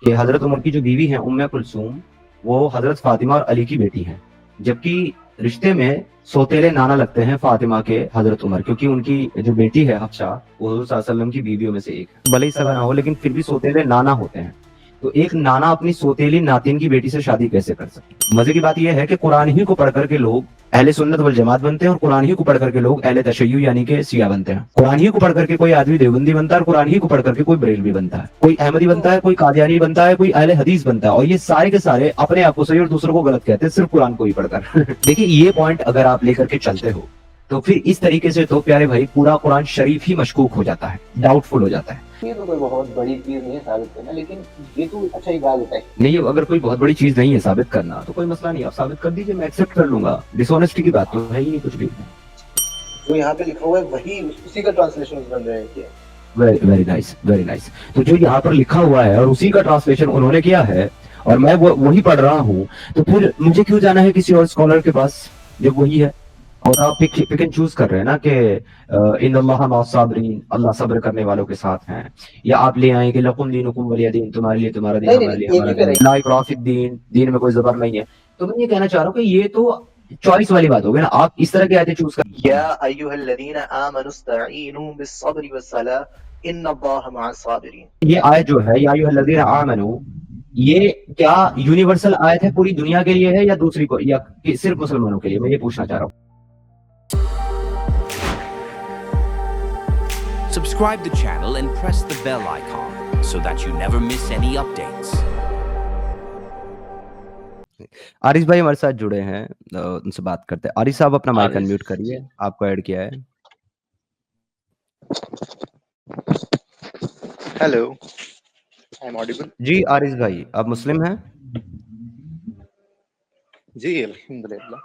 کہ حضرت عمر کی جو بیوی ہیں ام کلثوم وہ حضرت فاطمہ اور علی کی بیٹی ہیں، جبکہ رشتے میں سوتیلے نانا لگتے ہیں فاطمہ کے حضرت عمر، کیونکہ ان کی جو بیٹی ہے حفصہ وہ حضور صلی اللہ علیہ وسلم کی بیویوں میں سے ایک ہے، بھلے ہی سگا نہ ہو لیکن پھر بھی سوتیلے نانا ہوتے ہیں. تو ایک نانا اپنی سوتیلی ناتین کی بیٹی سے شادی کیسے کر سکتے؟ مزے کی بات یہ ہے کہ قرآن ہی کو پڑھ کر کے لوگ اہل سنت والجماعت بنتے ہیں، اور قرآن ہی کو پڑھ کر کے لوگ اہل تشیع یعنی کہ شیعہ بنتے ہیں. قرآن ہی کو پڑھ کر کے کوئی آدمی دیوبندی بنتا ہے، اور قرآن ہی کو پڑھ کر کے کوئی بریلوی بنتا ہے، کوئی احمدی بنتا ہے، کوئی قادیانی بنتا ہے، کوئی اہل حدیث بنتا ہے، اور یہ سارے کے سارے اپنے آپ کو صحیح اور دوسروں کو غلط کہتے ہیں صرف قرآن کو ہی پڑھ کر. دیکھیے یہ پوائنٹ اگر آپ لے کر کے چلتے ہو تو پھر اس طریقے سے تو پیارے بھائی پورا قرآن شریف ہی مشکوک ہو جاتا ہے، ڈاؤٹ فل ہو جاتا ہے. یہ تو کوئی بہت بڑی چیز نہیں ہے ثابت کرنا، لیکن یہ تو اچھا ہی بات ہے. نہیں اگر کوئی بہت بڑی چیز نہیں ہے ثابت کرنا تو کوئی مسئلہ نہیں، آپ ثابت کر دیجیے، میں ایکسیپٹ کر لوں گا. ڈس آنیسٹی کی بات تو ہے ہی نہیں کچھ بھی. جو یہاں پہ لکھا ہوا ہے وہی اسی کا ٹرانسلیشن بن رہے ہیں کیا؟ Very nice very nice. تو جو یہاں پر لکھا ہوا ہے اور اسی کا ٹرانسلیشن انہوں نے کیا ہے اور میں وہی پڑھ رہا ہوں، تو پھر مجھے کیوں جانا ہے کسی اور اسکالر کے پاس جب وہی ہے؟ اور آپ پک اینڈ چوز کر رہے ہیں نا کہ ان اللہ مع الصابرین، اللہ صبر کرنے والوں کے ساتھ ہیں، یا آپ لے آئیں کہ لکم دینکم ولی دین، تمہارے لیے تمہارا دین، ہمارے لیے ہمارا دین، لا اکراہ فی الدین، دین میں کوئی زبر نہیں ہے. تو میں یہ کہنا چاہ رہا ہوں کہ یہ تو چوائس والی بات ہوگی نا، آپ اس طرح کی آیتیں چوز کر. یا ایھا الذین آمنوا استعینوا بالصبر والصلاۃ ان اللہ مع الصابرین. یہ آیت جو ہے یا ایھا الذین آمنوا، یہ کیا یونیورسل آیت ہے پوری دنیا کے لیے ہے یا دوسری کو، یا صرف مسلمانوں کے لیے؟ میں یہ پوچھنا چاہ رہا ہوں. Subscribe the channel and press the bell icon so that you never miss any updates. عارض بھائی ہمارے ساتھ جڑے ہیں، ان سے بات کرتے ہیں. عارض صاحب اپنا مائک انمیوٹ کریے، آپ کو ایڈ کیا ہے. Hello, I am audible? جی عارض بھائی آپ مسلم ہیں؟ جی الحمدللہ.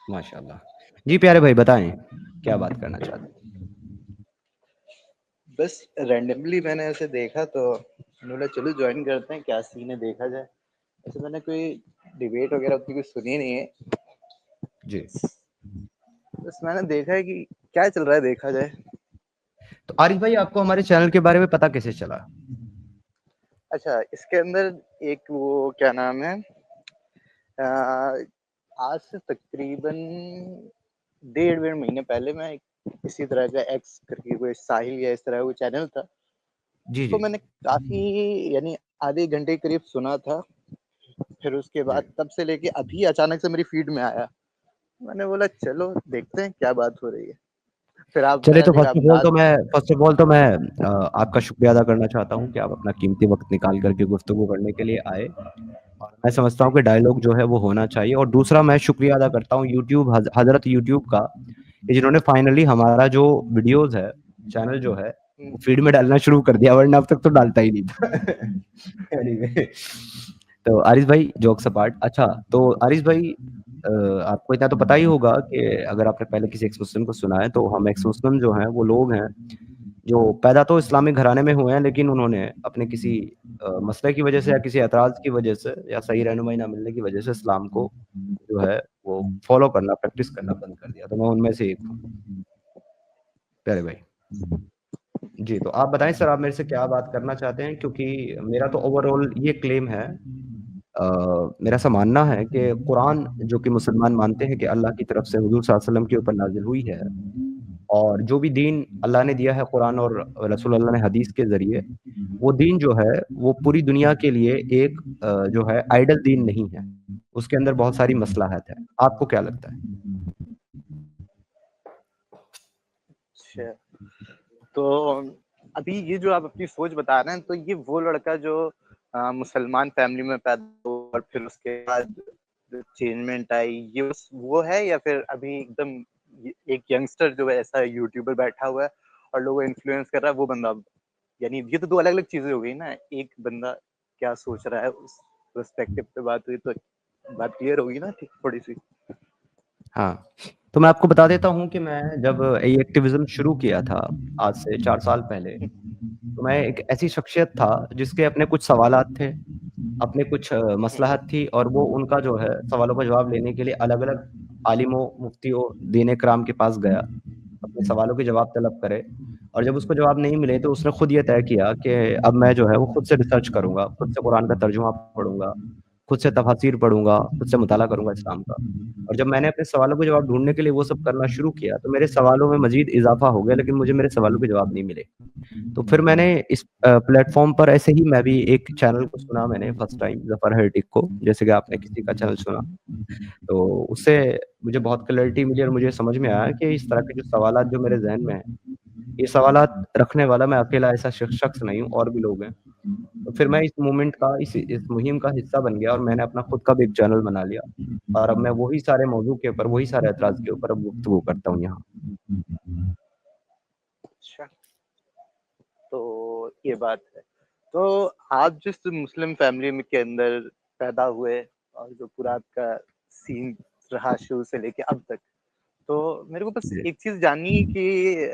ماشاء اللہ. جی پیارے بھائی بتائیں کیا بات کرنا چاہتے ہیں؟ بس رینڈملی میں نے ایسے دیکھا تو بولا چلو جوائن کرتے ہیں، کیا سین ہے دیکھا جائے. ایسے میں نے کوئی ڈیبیٹ وغیرہ اتنی کچھ سنی نہیں ہے جی. بس میں نے دیکھا ہے کہ کیا چل رہا ہے دیکھا جائے. تو عارض بھائی آپ کو ہمارے چینل کے بارے میں پتہ کیسے چلا؟ اچھا اس کے اندر ایک وہ کیا نام ہے، آج سے تقریباً 1.5 مہینے پہلے میں اسی طرح کا ایکس کر کے کوئی ساحل یا اس طرح کا چینل تھا، جی اس جی کو میں نے کافی یعنی آدھے گھنٹے قریب سنا تھا. پھر اس کے بعد تب سے لے کے ابھی اچانک سے میری فیڈ میں آیا، میں نے بولا چلو دیکھتے ہیں کیا بات ہو رہی ہے. پھر آپ میں چلے نے تو دیکھا فرسٹ آف آل تو میں آپ کا شکریہ ادا کرنا چاہتا ہوں کہ آپ اپنا قیمتی وقت نکال کر کے گفتگو کرنے کے لیے آئے، اور میں سمجھتا ہوں کہ ڈائلاگ جو ہے وہ ہونا چاہیے. اور دوسرا میں شکریہ ادا کرتا ہوں یوٹیوب، حضرت یوٹیوب کا، کہ جنہوں نے فائنلی ہمارا جو ویڈیوز ہے چینل جو ہے وہ فیڈ میں ڈالنا شروع کر دیا، ورنہ اب تک تو ڈالتا ہی نہیں تھا. Anyway, تو عارض بھائی جوکس اپارٹ. اچھا تو عارض بھائی آپ کو اتنا تو پتہ ہی ہوگا کہ اگر آپ نے پہلے کسی ایکس مسلم کو سنا ہے تو ہم ایکس مسلم جو ہیں وہ لوگ ہیں جو پیدا تو اسلامک گھرانے میں ہوئے ہیں، لیکن انہوں نے اپنے کسی مسئلے کی وجہ سے یا کسی اعتراض کی وجہ سے یا صحیح رہنمائی نہ ملنے کی وجہ سے اسلام کو جو ہے وہ فالو کرنا، پریکٹس کرنا بند کر دیا. تو میں ان میں سے ایک ہوں پیارے بھائی. جی تو آپ بتائیں سر، آپ میرے سے کیا بات کرنا چاہتے ہیں؟ کیونکہ میرا تو اوور آل یہ کلیم ہے، میرا ایسا ماننا ہے کہ قرآن جو کہ مسلمان مانتے ہیں کہ اللہ کی طرف سے حضور صلی اللہ علیہ وسلم کے اوپر نازل ہوئی ہے، اور جو بھی دین اللہ نے دیا ہے قرآن اور رسول اللہ نے حدیث کے ذریعے، وہ دین جو ہے وہ پوری دنیا کے لیے ایک جو ہے آئیڈل دین نہیں ہے، اس کے اندر بہت ساری مصلحت ہے. آپ کو کیا لگتا ہے؟ اچھا تو ابھی یہ جو آپ اپنی سوچ بتا رہے ہیں، تو یہ وہ لڑکا جو مسلمان فیملی میں پیدا ہوا اور پھر اس کے بعد چینجمنٹ آئی، یہ وہ ہے، یا پھر ابھی ایک دم ایک ینگسٹر جو ایسا یوٹیوبر بیٹھا ہوا ہے اور لوگوں کو انفلوئنس کر رہا ہے وہ بندہ؟ یعنی یہ تو دو الگ الگ چیزیں ہو گئی نا. ایک بندہ کیا سوچ رہا ہے اس پرسپیکٹو پہ بات ہوئی تو بات کلیئر ہوگی نا تھوڑی سی. ہاں تو میں آپ کو بتا دیتا ہوں کہ میں جب ایکٹیویزم شروع کیا تھا آج سے 4 سال پہلے، تو میں ایک ایسی شخصیت تھا جس کے اپنے کچھ سوالات تھے، اپنے کچھ مصلحت تھی، اور وہ ان کا جو ہے سوالوں کا جواب لینے کے لیے الگ الگ عالموں، مفتیوں، دین کرام کے پاس گیا، اپنے سوالوں کے جواب طلب کرے. اور جب اس کو جواب نہیں ملے تو اس نے خود یہ طے کیا کہ اب میں جو ہے وہ خود سے ریسرچ کروں گا، خود سے قرآن کا ترجمہ پڑھوں گا، خود سے تفاسیر پڑھوں گا، خود سے مطالعہ کروں گا اسلام کا۔ اور جب میں نے اپنے سوالوں کے جواب ڈھونڈنے کے لیے وہ سب کرنا شروع کیا تو میرے سوالوں میں مزید اضافہ ہو گیا، لیکن مجھے میرے سوالوں کے جواب نہیں ملے۔ تو پھر میں نے اس پلیٹ فارم پر ایسے ہی میں بھی ایک چینل کو سنا، میں نے فرسٹ ٹائم ظفر ہرٹک کو، جیسے کہ آپ نے کسی کا چینل سنا، تو اس سے مجھے بہت کلیئرٹی ملی اور مجھے سمجھ میں آیا کہ اس طرح کے جو سوالات جو میرے ذہن میں ہیں، یہ سوالات رکھنے والا میں اکیلا ایسا شخص نہیں ہوں، اور بھی لوگ ہیں۔ تو پھر میں اس موومنٹ کا اس مہم کا حصہ بن گیا اور میں نے اپنا خود کا بھی ایک چینل بنا لیا، اور اب میں وہی سارے موضوع کے اوپر، وہی سارے اعتراض کے اوپر اب گفتگو کرتا ہوں یہاں۔ اچھا، تو یہ بات ہے۔ تو آپ جس مسلم فیملی میں کے اندر پیدا ہوئے اور جو پورا آپ کا سین رہا شروع سے لے کے اب تک، تو میرے کو بس جی ایک چیز جاننی ہے کہ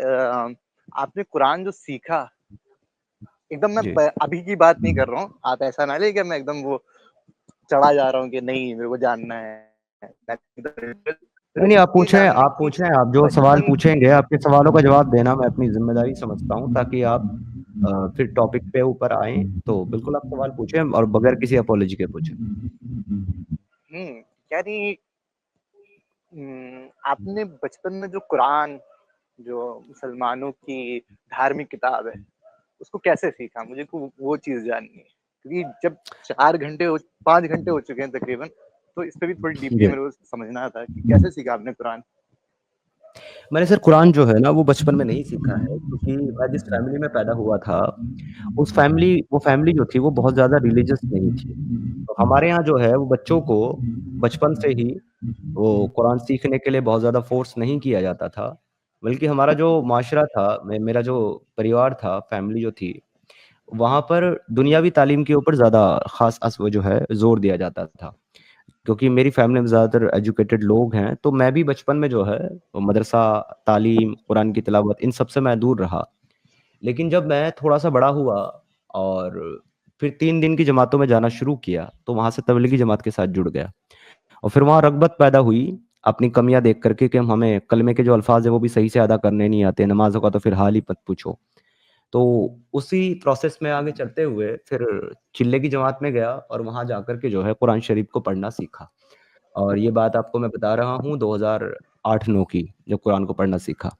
آپ نے قرآن جو سیکھا، ایک دم میں جی ابھی کی بات نہیں کر رہا ہوں، آپ ایسا نہ لے کہ میں ایک دم وہ چڑھا جا رہا ہوں کہ نہیں میرے کو جاننا ہے، نہیں نہیں، آپ یہ پوچھیں، جاننا ہے آپ کہ پوچھیں، آپ جو سوال بچپن، پوچھیں گے آپ کے سوالوں کا جواب دینا میں اپنی ذمہ داری سمجھتا ہوں، تاکہ آپ پھر ٹاپک پہ اوپر آئیں، تو بالکل آپ سوال پوچھیں اور بغیر کسی اپولوجی کے پوچھیں۔ یعنی آپ نے بچپن میں جو قرآن، جو مسلمانوں کی دھارمک کتاب ہے، اس کو کیسے سیکھا؟ مجھے وہ چیز جاننی ہے، کیونکہ جب 5 گھنٹے ہو چکے ہیں تقریباً، تو اس پہ بھی تھوڑی ڈیپلی جی، میرے کو سمجھنا تھا کہ کیسے سیکھا آپ نے قرآن۔ میں نے سر قرآن جو ہے نا وہ بچپن میں نہیں سیکھا ہے، کیونکہ میں جس فیملی میں پیدا ہوا تھا وہ فیملی جو تھی وہ بہت زیادہ ریلیجس نہیں تھی۔ تو ہمارے یہاں جو ہے وہ بچوں کو بچپن سے ہی وہ قرآن سیکھنے کے لیے بہت زیادہ فورس نہیں کیا جاتا تھا، بلکہ ہمارا جو معاشرہ تھا، میرا جو پریوار تھا، فیملی جو تھی، وہاں پر دنیاوی تعلیم کے اوپر زیادہ خاص وہ جو ہے زور دیا جاتا تھا، کیونکہ میری فیملی میں زیادہ تر ایجوکیٹڈ لوگ ہیں، تو میں بھی بچپن میں جو ہے وہ مدرسہ، تعلیم، قرآن کی تلاوت، ان سب سے میں دور رہا۔ لیکن جب میں تھوڑا سا بڑا ہوا اور پھر 3 دن کی جماعتوں میں جانا شروع کیا تو وہاں سے تبلیغی جماعت کے ساتھ جڑ گیا، اور پھر وہاں رغبت پیدا ہوئی اپنی کمیاں دیکھ کر کے کہ ہمیں کلمے کے جو الفاظ ہیں وہ بھی صحیح سے ادا کرنے نہیں آتے، نمازوں کا تو پھر حال ہی مت پوچھو۔ تو اسی پروسیس میں آگے چلتے ہوئے پھر چلے کی جماعت میں گیا اور وہاں جا کر کے جو ہے قرآن شریف کو پڑھنا سیکھا، اور یہ بات آپ کو میں بتا رہا ہوں 2008-9 کی، جب قرآن کو پڑھنا سیکھا۔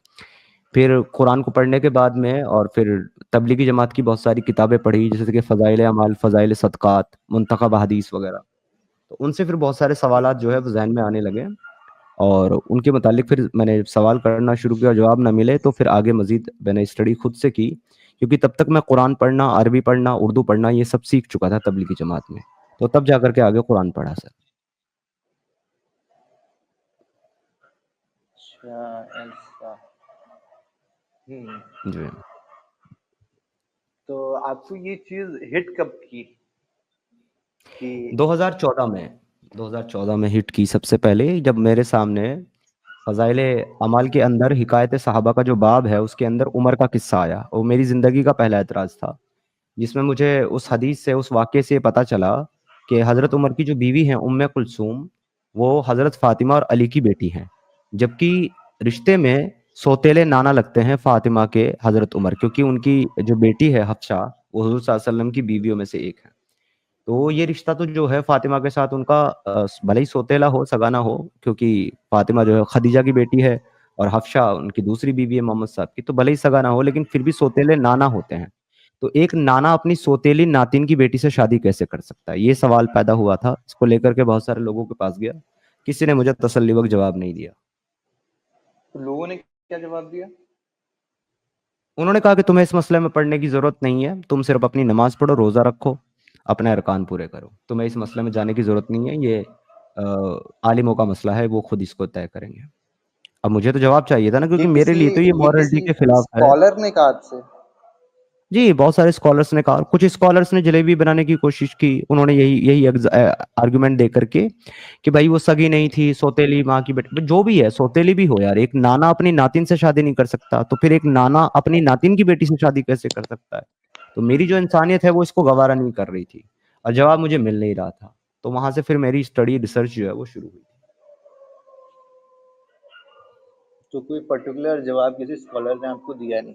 پھر قرآن کو پڑھنے کے بعد میں اور پھر تبلیغی جماعت کی بہت ساری کتابیں پڑھی، جیسے کہ فضائل اعمال، فضائل صدقات، منتخب احادیث وغیرہ، تو ان سے پھر بہت سارے سوالات جو ہے وہ ذہن میں آنے لگے، اور ان کے متعلق پھر میں نے سوال کرنا شروع کیا، جواب نہ ملے تو پھر آگے مزید میں نے اسٹڈی خود سے کی، کیونکہ تب تک میں قرآن پڑھنا، عربی پڑھنا، اردو پڑھنا یہ سب سیکھ چکا تھا تبلیغی جماعت میں، تو تب جا کر کے آگے قرآن پڑھا سر۔ اچھا ایسا۔ جی تو آپ کو یہ چیز ہٹ کب کی کہ 2014 میں ہٹ کی سب سے پہلے، جب میرے سامنے فضائل اعمال کے اندر حکایت صحابہ کا جو باب ہے اس کے اندر عمر کا قصہ آیا، وہ میری زندگی کا پہلا اعتراض تھا، جس میں مجھے اس حدیث سے، اس واقعے سے پتہ چلا کہ حضرت عمر کی جو بیوی ہیں ام کلثوم، وہ حضرت فاطمہ اور علی کی بیٹی ہیں، جبکہ رشتے میں سوتیلے نانا لگتے ہیں فاطمہ کے حضرت عمر، کیونکہ ان کی جو بیٹی ہے حفصہ وہ حضور صلی اللہ علیہ وسلم کی بیویوں میں سے ایک ہے۔ تو یہ رشتہ تو جو ہے فاطمہ کے ساتھ ان کا بھلے ہی سوتیلا ہو، سگانا ہو، کیونکہ فاطمہ جو ہے خدیجہ کی بیٹی ہے اور حفصہ ان کی دوسری بیوی ہے محمد صاحب کی، تو بھلے ہی سگانا ہو لیکن پھر بھی سوتیلے نانا ہوتے ہیں۔ تو ایک نانا اپنی سوتیلی ناتن کی بیٹی سے شادی کیسے کر سکتا ہے؟ یہ سوال پیدا ہوا تھا، اس کو لے کر کے بہت سارے لوگوں کے پاس گیا، کسی نے مجھے تسلی بخش جواب نہیں دیا۔ لوگوں نے کیا جواب دیا؟ انہوں نے کہا کہ تمہیں اس مسئلے میں پڑھنے کی ضرورت نہیں ہے، تم صرف اپنی نماز پڑھو، روزہ رکھو، اپنے ارکان پورے کرو، تمہیں اس مسئلے میں جانے کی ضرورت نہیں ہے، یہ عالموں کا مسئلہ ہے، وہ خود اس کو طے کریں گے۔ اب مجھے تو جواب چاہیے تھا نا، کیونکہ میرے لیے تو یہ یہ مورلٹی کسی کے خلاف ہے۔ اسکالر نے کہا آپ سے؟ جی بہت سارے اسکالرس نے کہا، کچھ اسکالرس نے جلیبی بنانے کی کوشش کی، انہوں نے یہی آرگومنٹ دے کر کے کہ بھائی وہ سگی نہیں تھی، سوتیلی ماں کی بیٹی، جو بھی ہے سوتیلی بھی ہو یار، ایک نانا اپنی ناتن سے شادی نہیں کر سکتا تو پھر ایک نانا اپنی ناتن کی بیٹی سے شادی کیسے کر سکتا ہے؟ تو میری جو انسانیت ہے وہ اس کو گوارا نہیں کر رہی تھی، اور جواب مجھے مل نہیں رہا تھا، تو وہاں سے پھر میری اسٹڈی ریسرچ جو ہے وہ شروع ہوئی۔ تو کوئی پرٹیکولر جواب کسی اسکالر نے آپ کو دیا نہیں؟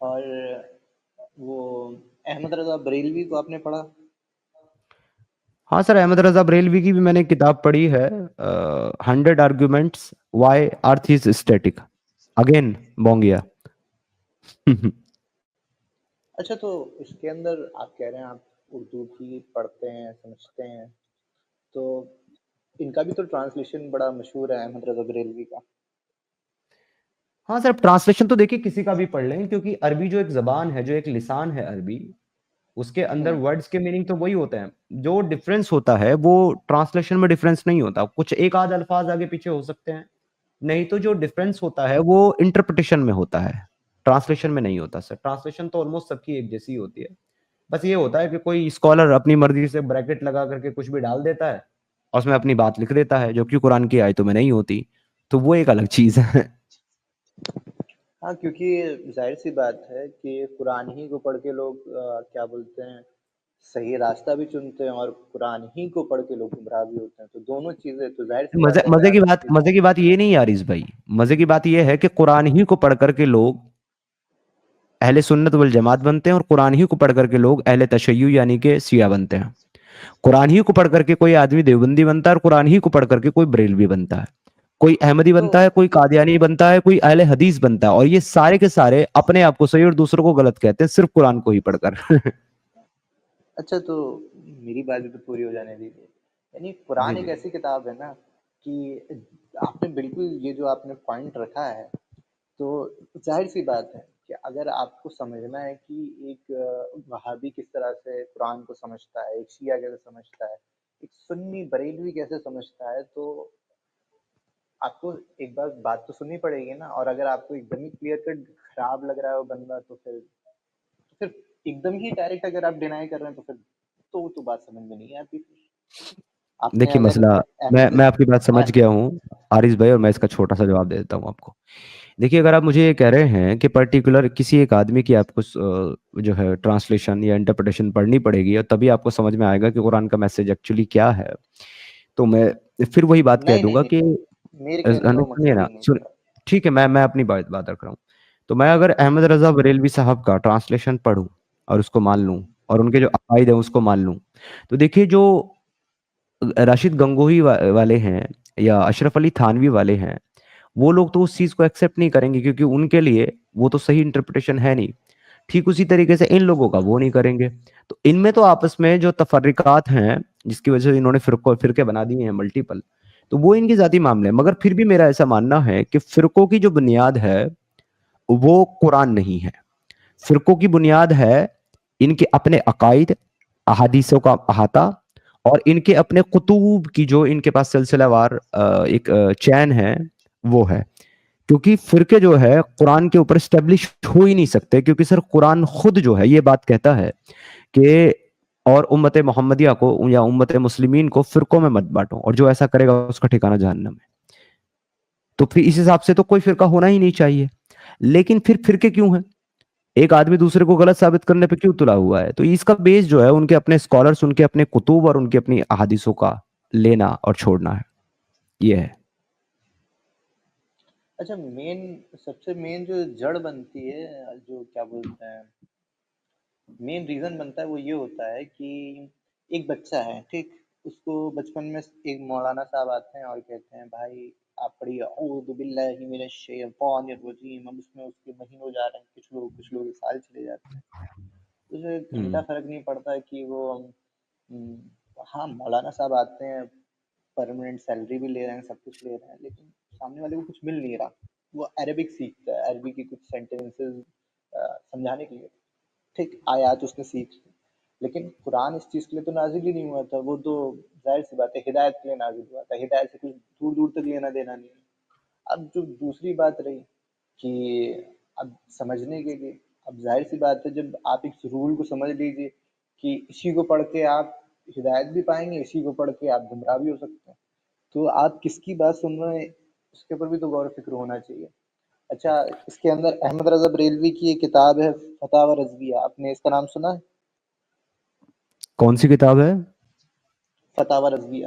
اور وہ احمد رضا بریلوی کو آپ نے پڑھا؟ ہاں سر، احمد رضا بریلوی کی بھی میں نے کتاب پڑھی ہے، 100 arguments why earth is static, again بونگیا۔ اچھا، تو اس کے اندر آپ کہہ رہے ہیں آپ اردو کی پڑھتے ہیں، سمجھتے ہیں، تو ان کا بھی تو ٹرانسلیشن بڑا مشہور ہے احمد رضا بریلوی کا۔ ہاں سر، ٹرانسلیشن تو دیکھیے کسی کا بھی پڑھ لیں، کیونکہ عربی جو ایک زبان ہے، جو ایک لسان ہے عربی، اس کے اندر ورڈز کے میننگ تو وہی ہوتے ہیں۔ جو ڈفرینس ہوتا ہے وہ ٹرانسلیشن میں ڈفرینس نہیں ہوتا، کچھ ایک آدھ الفاظ آگے پیچھے ہو سکتے ہیں، نہیں تو جو ڈفرینس ہوتا ہے وہ انٹرپریٹیشن میں ہوتا ہے، ٹرانسلیشن میں نہیں ہوتا سر۔ ٹرانسلیشن تو آلموسٹ سب کی ایک جیسی ہوتی ہے، بس یہ ہوتا ہے کہ کوئی اسکالر اپنی مرضی سے بریکٹ لگا کر کے کچھ بھی ڈال دیتا ہے اور اس میں اپنی بات لکھ دیتا ہے، جو کہ قرآن کی آیتوں میں نہیں ہوتی، تو وہ ایک الگ چیز ہے۔ ہاں، کیونکہ ظاہر سی بات ہے کہ قرآن ہی کو پڑھ کے لوگ کیا بولتے ہیں، صحیح راستہ بھی چنتے ہیں، اور قرآن ہی کو پڑھ کے لوگ گمراہ بھی ہوتے ہیں، تو دونوں چیزیں تو ظاہر سی بات ہے۔ اگر آپ مزے کی بات یہ نہیں عارض بھائی، مزے کی بات یہ ہے کہ قرآن ہی کو پڑھ کر کے لوگ اہل سنت والجماعت بنتے ہیں، اور قرآن ہی کو پڑھ کر کے لوگ اہل تشیع یعنی کہ شیعہ بنتے ہیں۔ قرآن ہی کو پڑھ کر کے کوئی آدمی دیوبندی بنتا ہے، اور قرآن ہی کو پڑھ کر کے کوئی بریلوی بنتا ہے، کوئی احمدی تو بنتا ہے، کوئی قادیانی بنتا ہے، کوئی اہل حدیث بنتا ہے، اور یہ سارے کے سارے اپنے آپ کو صحیح اور دوسروں کو غلط کہتے ہیں، صرف قرآن کو ہی پڑھ کر۔ اچھا، تو میری بات بھی تو پوری ہو جانے دیجیے۔ یعنی جی قرآن ایک جی ایسی کتاب ہے نا کہ آپ نے بالکل یہ جو آپ نے پوائنٹ رکھا ہے، تو ظاہر سی بات ہے کہ اگر آپ کو سمجھنا ہے کہ ایک وہابی کس طرح سے قرآن کو سمجھتا ہے، ایک شیعہ کیسے سمجھتا ہے، ایک سنی بریلوی کیسے سمجھتا ہے، تو آپ کو ایک بار بات تو سننی پڑے گی نا۔ اور اگر آپ کو ایک دم ہی کلیئر کٹ خراب لگ رہا ہے وہ بندہ، تو پھر ایک دم ہی ڈائریکٹ اگر آپ ڈینائی کر رہے ہیں، تو پھر تو وہ تو بات سمجھ میں نہیں آتی۔ آپ نے دیکھیے اگر مسئلہ، احمد میں آپ کی بات سمجھ گیا ہوں عارض بھائی، اور میں اس کا چھوٹا سا جواب دے دیتا ہوں آپ کو۔ دیکھیے، اگر آپ مجھے یہ کہہ رہے ہیں کہ پرٹیکولر کسی ایک آدمی کی آپ کو جو ہے ٹرانسلیشن یا انٹرپریٹیشن پڑھنی پڑے گی، اور تبھی آپ کو سمجھ میں آئے گا کہ قرآن کا میسج ایکچولی کیا ہے، تو میں پھر وہی بات کہہ نہیں دوں نہیں گا کہ نہیں، میرے کہنے کا وہ سنیے مقصد نا، ہی نہیں تھا۔ ٹھیک ہے، میں اپنی بات رکھ رہا ہوں۔ تو میں اگر احمد رضا بریلوی صاحب کا ٹرانسلیشن پڑھوں اور اس کو مان لوں، اور ان کے جو عقائد ہیں اس کو مان لوں، تو دیکھیے جو راشد گنگوہی والے ہیں یا اشرف علی تھانوی والے ہیں، وہ لوگ تو اس چیز کو ایکسیپٹ نہیں کریں گے، کیونکہ ان کے لیے وہ تو صحیح انٹرپریٹیشن ہے نہیں۔ ٹھیک اسی طریقے سے ان لوگوں کا وہ نہیں کریں گے۔ تو ان میں تو آپس میں جو تفرقات ہیں، جس کی وجہ سے انہوں نے فرقے بنا دیے ہیں ملٹیپل، تو وہ ان کی ذاتی معاملے ہیں۔ مگر پھر بھی میرا ایسا ماننا ہے کہ فرقوں کی جو بنیاد ہے وہ قرآن نہیں ہے، فرقوں کی بنیاد ہے ان کے اپنے عقائد، احادیثوں کا احاطہ، اور ان کے اپنے کتب کی جو ان کے پاس سلسلہ وار ایک چین ہے، وہ ہے۔ کیونکہ فرقے جو ہے قرآن کے اوپر اسٹیبلش ہو ہی نہیں سکتے، کیونکہ سر قرآن خود جو ہے یہ بات کہتا ہے کہ اور امت محمدیہ کو یا امت مسلمین کو فرقوں میں مت بانٹو، اور جو ایسا کرے گا اس کا ٹھکانہ جہنم ہے۔ تو پھر اس حساب سے تو کوئی فرقہ ہونا ہی نہیں چاہیے۔ لیکن پھر فرقے کیوں ہیں؟ ایک آدمی دوسرے کو غلط ثابت کرنے پہ کیوں تلا ہوا ہے؟ تو اس کا بیس جو ہے ان کے اپنے اسکالرس، ان کے اپنے کتب اور ان کی اپنی احادیثوں کا لینا اور چھوڑنا ہے، یہ ہے۔ اچھا، سب سے مین جو جڑ بنتی ہے، جو کیا بولتے ہیں، مین ریزن بنتا ہے، وہ یہ ہوتا ہے کہ ایک بچہ ہے، ٹھیک، اس کو بچپن میں ایک مولانا صاحب آتے ہیں اور کہتے ہیں بھائی آپ پڑھیے اعوذ باللہ من الشیطان الرجیم، اب اس میں اس کے مہینوں جا رہے ہیں، کچھ لوگ سال چلے جاتے ہیں، اسے گھنٹہ فرق نہیں پڑتا کہ وہ ہاں مولانا صاحب آتے ہیں، پرماننٹ سیلری بھی لے رہے ہیں، سب کچھ لے رہے ہیں، لیکن سامنے والے کو کچھ مل نہیں رہا۔ وہ عربک سیکھتا ہے، عربی کی کچھ سینٹینسز سمجھانے کے لیے، ٹھیک، آیات اس نے سیکھ لی، لیکن قرآن اس چیز کے لیے تو نازل ہی نہیں ہوا تھا، وہ تو ظاہر سی بات ہے ہدایت کے لیے نازل ہوا تھا، ہدایت سے کچھ دور دور تک لینا دینا نہیں ہے۔ اب جو دوسری بات رہی کہ اب سمجھنے کے لیے، اب ظاہر سی بات ہے جب آپ ایک رول کو سمجھ لیجیے کہ اسی کو پڑھ کے آپ ہدایت بھی پائیں گے، اسی کو پڑھ کے آپ گمراہ بھی ہو سکتے ہیں، تو آپ کس کی بات سن رہے ہیں اس کے اوپر بھی تو غور و فکر ہونا چاہیے۔ اچھا، اس کے اندر احمد رضا بریلوی کی ایک کتاب ہے فتاوی رضویہ، آپ نے اس کا نام سنا ہے؟ کون سی کتاب ہے؟ فتاوی رضویہ۔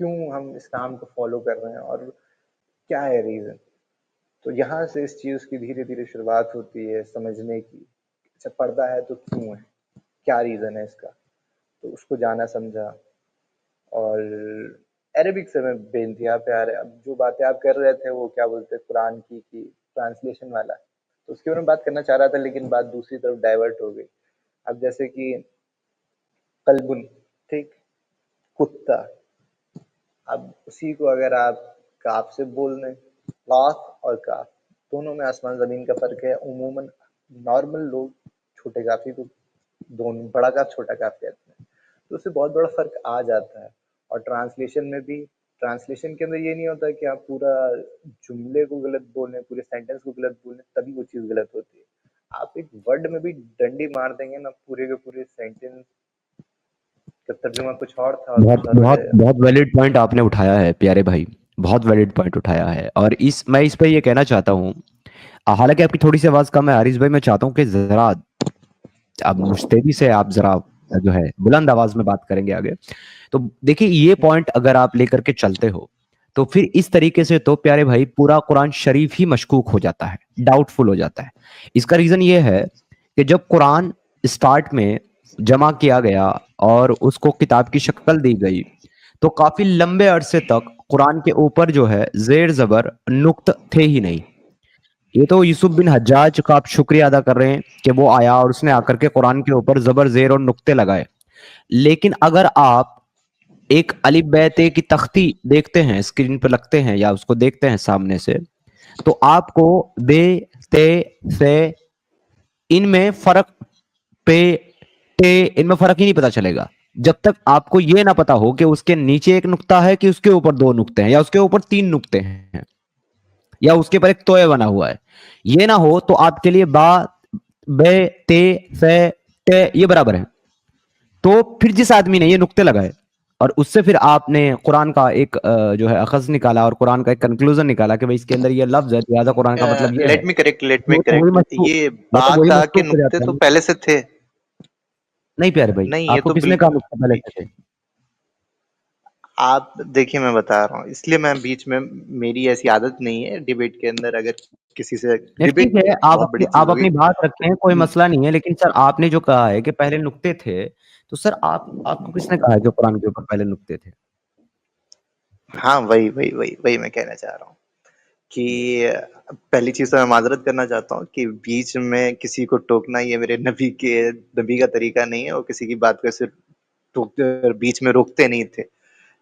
کیوں ہم اس کام کو فالو کر رہے ہیں اور کیا ہے ریزن. تو یہاں سے اس چیز کی دھیرے دھیرے شروعات ہوتی ہے سمجھنے کی. اچھا پردہ ہے تو کیوں ہے, کیا ریزن ہے اس کا, تو اس کو جانا سمجھا. اور عربک سے میں بے انتہا پیار ہے. اب جو باتیں آپ کر رہے تھے وہ کیا بولتے ہیں قرآن کی ٹرانسلیشن والا, تو اس کے بارے میں بات کرنا چاہ رہا تھا لیکن بات دوسری طرف ڈائیورٹ ہو گئی. اب جیسے کہ قلبن, ٹھیک, کتا, اب اسی کو اگر آپ کاف سے بول دیں, قاف اور کاف دونوں میں آسمان زمین کا فرق ہے. عموماً نارمل لوگ چھوٹے کافی کو دونوں بڑا کاف چھوٹا کاف کہتے ہیں, تو اس سے بہت بڑا فرق آ جاتا ہے. اور ٹرانسلیشن میں بھی, ٹرانسلیشن کے اندر یہ نہیں ہوتا کہ آپ پورا جملے کو غلط بولیں, پورے سینٹینس کو غلط بولیں تبھی وہ چیز غلط ہوتی ہے. آپ ایک ورڈ میں بھی ڈنڈی مار دیں گے نا, پورے کے پورے سینٹینس کا ترجمہ کچھ اور تھا اور بہت کچھ اور بہت رہے گا. بہت ویلڈ پوائنٹ آپ نے اٹھایا ہے پیارے بھائی, بہت ویلڈ پوائنٹ اٹھایا ہے. اور میں اس پہ یہ کہنا چاہتا ہوں, حالانکہ آپ کی تھوڑی سی آواز کم ہے حارث بھائی, میں چاہتا ہوں کہ ذرا اب مشتری سے آپ ذرا جو ہے بلند آواز میں بات کریں گے آگے. تو دیکھیے یہ پوائنٹ اگر آپ لے کر کے چلتے ہو تو پھر اس طریقے سے تو پیارے بھائی پورا قرآن شریف ہی مشکوک ہو جاتا ہے, ڈاؤٹ فل ہو جاتا ہے. اس کا ریزن یہ ہے کہ جب قرآن اسٹارٹ میں جمع کیا گیا اور اس کو کتاب کی شکل دی گئی تو کافی لمبے عرصے تک قرآن کے اوپر جو ہے زیر زبر نقط تھے ہی نہیں. یہ تو یوسف بن حجاج کا آپ شکریہ ادا کر رہے ہیں کہ وہ آیا اور اس نے آ کر کے قرآن کے اوپر زبر زیر اور نقطے لگائے. لیکن اگر آپ ایک الف بے تے کی تختی دیکھتے ہیں, اسکرین پہ لگتے ہیں یا اس کو دیکھتے ہیں سامنے سے, تو آپ کو بے تے سے ان میں فرق, پے ٹے, ان میں فرق ہی نہیں پتا چلے گا جب تک آپ کو یہ نہ پتا ہو کہ اس کے نیچے ایک نقطہ ہے کہ اس کے اوپر دو نقطے ہیں یا اس کے اوپر تین نقطے ہیں یا اس کے اوپر ایک توئے بنا ہوا ہے. یہ نہ ہو تو آپ کے لیے با, بے, تے, فے, ٹے یہ برابر ہے. تو پھر جس آدمی نے یہ نقطے لگائے اور اس سے پھر آپ نے قرآن کا ایک جو ہے اخذ نکالا اور قرآن کا ایک کنکلوژن نکالا کہ اس کے اندر یہ لفظ ہے, لہذا قرآن کا مطلب یہ ہے, لیٹ می وہ تو وہی کریکٹ, مشکوک, یہ وہ تو بات وہی آ کے مشکوک ہو نقطے جاتا تو ہے. پہلے سے تھے. نہیں پیارے بھائی, نہیں, یہ آپ کو تو کس نے کہا بالکل, نقطہ پہلے سے تھے؟ آپ دیکھیے میں بتا رہا ہوں, اس لیے میں بیچ میں, میری ایسی عادت نہیں ہے ڈیبیٹ کے اندر اگر کسی سے ٹھیک ڈیبیٹ ہے, آپ بہت بڑی چیز آپ ہوگی. اپنی بات رکھیں, کوئی مسئلہ نہیں ہے, لیکن سر آپ نے جو کہا ہے کہ پہلے نقطے تھے, تو سر آپ کو کس نے کہا ہے کہ قرآن کے اوپر پہلے نقطے تھے؟ ہاں وہی میں کہنا چاہ رہا ہوں کہ پہلی چیز تو میں معذرت کرنا چاہتا ہوں کہ بیچ میں کسی کو ٹوکنا یہ میرے نبی کا طریقہ نہیں ہے, اور کسی کی بات کو صرف بیچ میں روکتے نہیں تھے.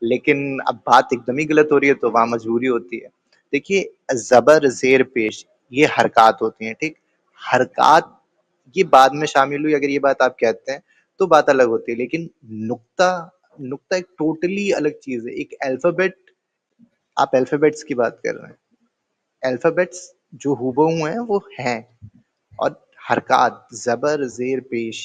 لیکن اب بات ایک دم ہی غلط ہو رہی ہے تو وہاں مجبوری ہوتی ہے. دیکھیے زبر زیر پیش یہ حرکات ہوتی ہیں, ٹھیک, حرکات یہ بعد میں شامل ہوئی, اگر یہ بات آپ کہتے ہیں تو بات الگ ہوتی ہے. لیکن نقطہ ایک ٹوٹلی الگ چیز ہے. ایک الفابیٹ, آپ الفابیٹس کی بات کر رہے ہیں, الفابیٹس جو ہبہو ہیں وہ ہیں, اور حرکات زبر زیر پیش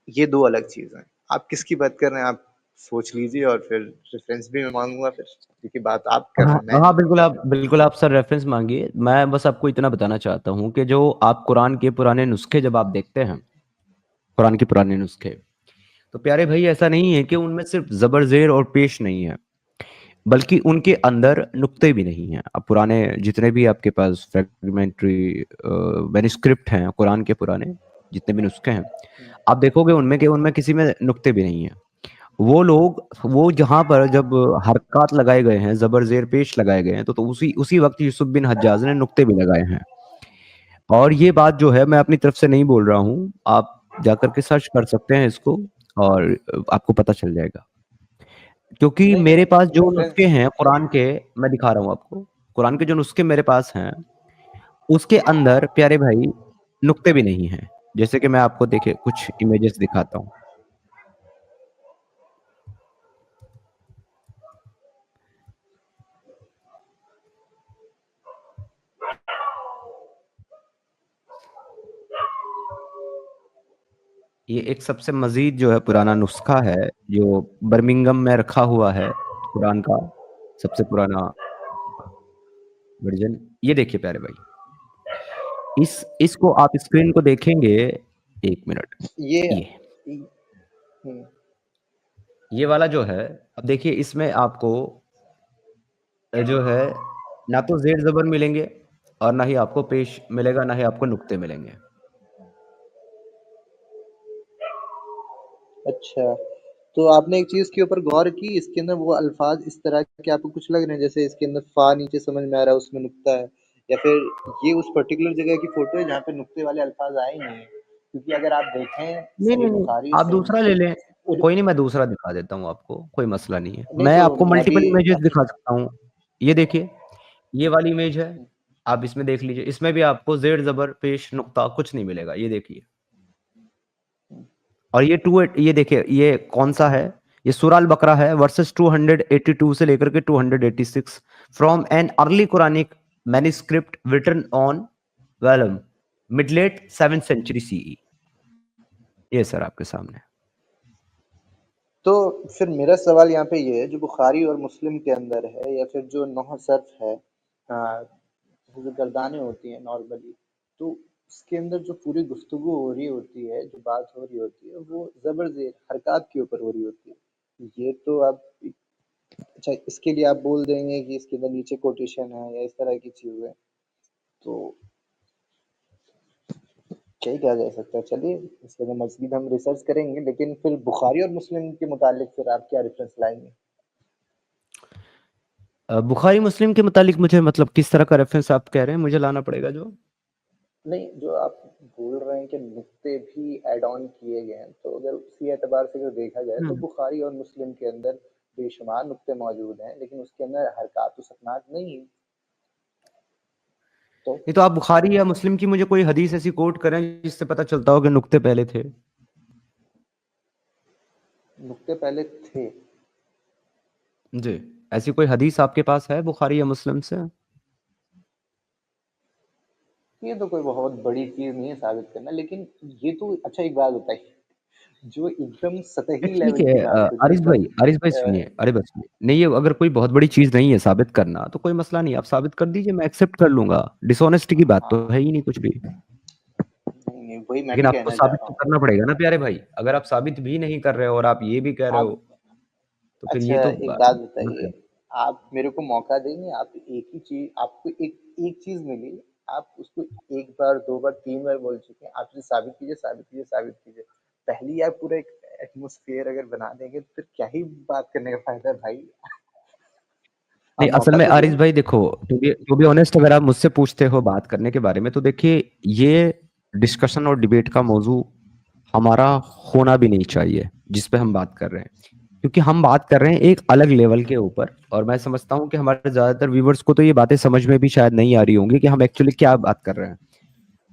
یہ دو الگ چیزیں ہیں. آپ کس کی بات کر رہے ہیں آپ سوچ لیجیے, اور پھر ریفرنس بھی میں مانگوں گا پھر, کیونکہ بات آپ کر رہے ہیں میں ہاں نہیں. بالکل آپ سر ریفرنس مانگیے. میں بس آپ کو اتنا بتانا چاہتا ہوں کہ جو آپ قرآن کے پرانے نسخے جب آپ دیکھتے ہیں, قرآن کے پرانے نسخے, تو پیارے بھائی ایسا نہیں ہے کہ ان میں صرف زبر زیر اور پیش نہیں ہے, بلکہ ان کے اندر نقطے بھی نہیں ہیں. اب پرانے جتنے بھی آپ کے پاس فریگمنٹری مینuscript ہیں قرآن کے پرانے جتنے بھی نسخے ہیں, آپ دیکھو گے ان میں کسی میں نقطے بھی نہیں ہیں. وہ جہاں پر جب حرکات لگائے گئے ہیں, زبر زیر پیش لگائے گئے ہیں, تو اسی وقت یوسف بن حجاج نے نقطے بھی لگائے ہیں. اور یہ بات جو ہے میں اپنی طرف سے نہیں بول رہا ہوں, آپ جا کر کے سرچ کر سکتے ہیں اس کو اور آپ کو پتہ چل جائے گا. کیونکہ نہیں میرے پاس جو نسخے ریفرنس ہیں قرآن کے, میں دکھا رہا ہوں آپ کو, قرآن کے جو نسخے میرے پاس ہیں اس کے اندر پیارے بھائی نقطے بھی نہیں ہیں. جیسے کہ میں آپ کو دیکھے کچھ امیجز دکھاتا ہوں. یہ ایک سب سے مزید جو ہے پرانا نسخہ ہے جو برمنگم میں رکھا ہوا ہے, قرآن کا سب سے پرانا ورژن. یہ دیکھیے پیارے بھائی, اس کو آپ اسکرین کو دیکھیں گے, ایک منٹ, یہ یہ یہ والا جو ہے اب دیکھیے اس میں آپ کو جو ہے نہ تو زیر زبر ملیں گے اور نہ ہی آپ کو پیش ملے گا، نہ ہی آپ کو نقطے ملیں گے. اچھا، تو آپ نے ایک چیز کے اوپر غور کی، اس کے اندر وہ الفاظ اس طرح کے آپ کو کچھ لگ رہے ہیں جیسے اس کے اندر فا نیچے سمجھ میں آ رہا ہے اس میں نقطہ ہے، یا پھر یہ اس پرٹیکولر جگہ کی فوٹو ہے جہاں پہ نقطے والے الفاظ آئے ہی نہیں ہیں؟ کیونکہ اگر آپ دیکھیں نہیں صحیح نہیں نہیں، بخاری آپ سے دوسرا لے لیں، کوئی نہیں، میں دوسرا دکھا دیتا ہوں آپ کو، کوئی مسئلہ نہیں ہے. نہیں میں تو آپ کو میں بھی ملٹیپل امیجز دکھا سکتا ہوں. یہ دیکھیے یہ والی امیج ہے، آپ اس میں دیکھ لیجئے، اس میں بھی آپ کو زیر زبر پیش نقطہ کچھ نہیں ملے گا. یہ دیکھیے، اور یہ دیکھیے یہ کون سا ہے، یہ سورہ البقرہ ہے ورسز 282 سے لے کر کے 286 from an early Quranic manuscript written on vellum mid late 7th century CE. یہ سر آپ کے سامنے. تو پھر میرا سوال یہاں پہ یہ ہے، جو بخاری اور مسلم کے اندر ہے یا پھر جو نحو صرف ہے، جو گردانیں ہوتی ہیں نارملی، تو اس کے اندر جو پوری گفتگو ہو رہی ہوتی ہے، جو بات ہو رہی ہوتی ہے، وہ زبر زیر حرکات کے اوپر ہو رہی ہوتی ہے. یہ تو آپ اچھا اس کے لیے آپ بول دیں گے کہ اس کے اندر نیچے کوٹیشن ہے یا اس طرح کی چیزیں، تو کیا ہی کہا جا سکتا ہے. چلیے اس کے اندر مزید ہم ریسرچ کریں گے، لیکن پھر بخاری اور مسلم کے متعلق پھر آپ کیا ریفرنس لائیں گے؟ بخاری مسلم کے متعلق مجھے مطلب کس طرح کا ریفرنس آپ کہہ رہے ہیں مجھے لانا پڑے گا؟ جو نہیں، جو آپ بول رہے ہیں کہ نقطے بھی ایڈ آن کیے گئے ہیں، تو اگر اسی اعتبار سے جو دیکھا جائے تو بخاری اور مسلم کے اندر بے شمار نقطے موجود ہیں، لیکن اس کے اندر حرکات و سکنات نہیں ہیں. تو نہیں تو آپ بخاری یا مسلم کی مجھے کوئی حدیث ایسی کوٹ کریں جس سے پتہ چلتا ہو کہ نقطے پہلے تھے. نقطے پہلے تھے؟ جی، ایسی کوئی حدیث آپ کے پاس ہے بخاری یا مسلم سے؟ یہ تو کوئی بہت بڑی چیز نہیں ہے ثابت کرنا، لیکن یہ تو اچھا ایک بات بتائیے، جو ایک دم سطحی ٹھیک لیول ہے کی بات ہے، جو عارض ایک دم بھائی سنیے، ارے بس نہیں، یہ اگر کوئی بہت بڑی چیز نہیں ہے ثابت کرنا تو کوئی مسئلہ نہیں، آپ ثابت کر دیجئے، میں ایکسیپٹ کر لوں گا. ڈس آنیسٹی کی بات تو ہے ہی نہیں کچھ بھی. نہیں، وہی میں لیکن بھی آپ کو کہنا چاہ ثابت رہا تو ہوں. کرنا پڑے گا نا پیارے بھائی. اگر آپ ثابت بھی نہیں کر رہے ہو اور آپ یہ بھی کہہ رہے آپ ہو تو پھر اچھا یہ تو ایک بات بتائیے، آپ میرے کو موقع دیں گے، آپ ایک ہی چیز، آپ کو ایک چیز ملی، آپ اس کو ایک بار دو بار تین بار بول چکے ہیں، آپ سے ثابت کیجیے ثابت کیجیے ثابت کیجیے. پہلی آپ پورا ایک ایٹموسفیئر اگر بنا دیں گے تو پھر کیا ہی بات کرنے کا فائدہ ہے بھائی. نہیں. آپ اصل موقع میں تو دیں. عارض بھائی دیکھو، ٹو بی آنیسٹ اگر آپ مجھ سے پوچھتے ہو بات کرنے کے بارے میں تو دیکھیے یہ ڈسکشن اور ڈیبیٹ کا موضوع ہمارا ہونا بھی نہیں چاہیے جس پہ ہم بات کر رہے ہیں، کیونکہ ہم بات کر رہے ہیں ایک الگ لیول کے اوپر، اور میں سمجھتا ہوں کہ ہمارے زیادہ تر ویورز کو تو یہ باتیں سمجھ میں بھی شاید نہیں آ رہی ہوں گی کہ ہم ایکچولی کیا بات کر رہے ہیں.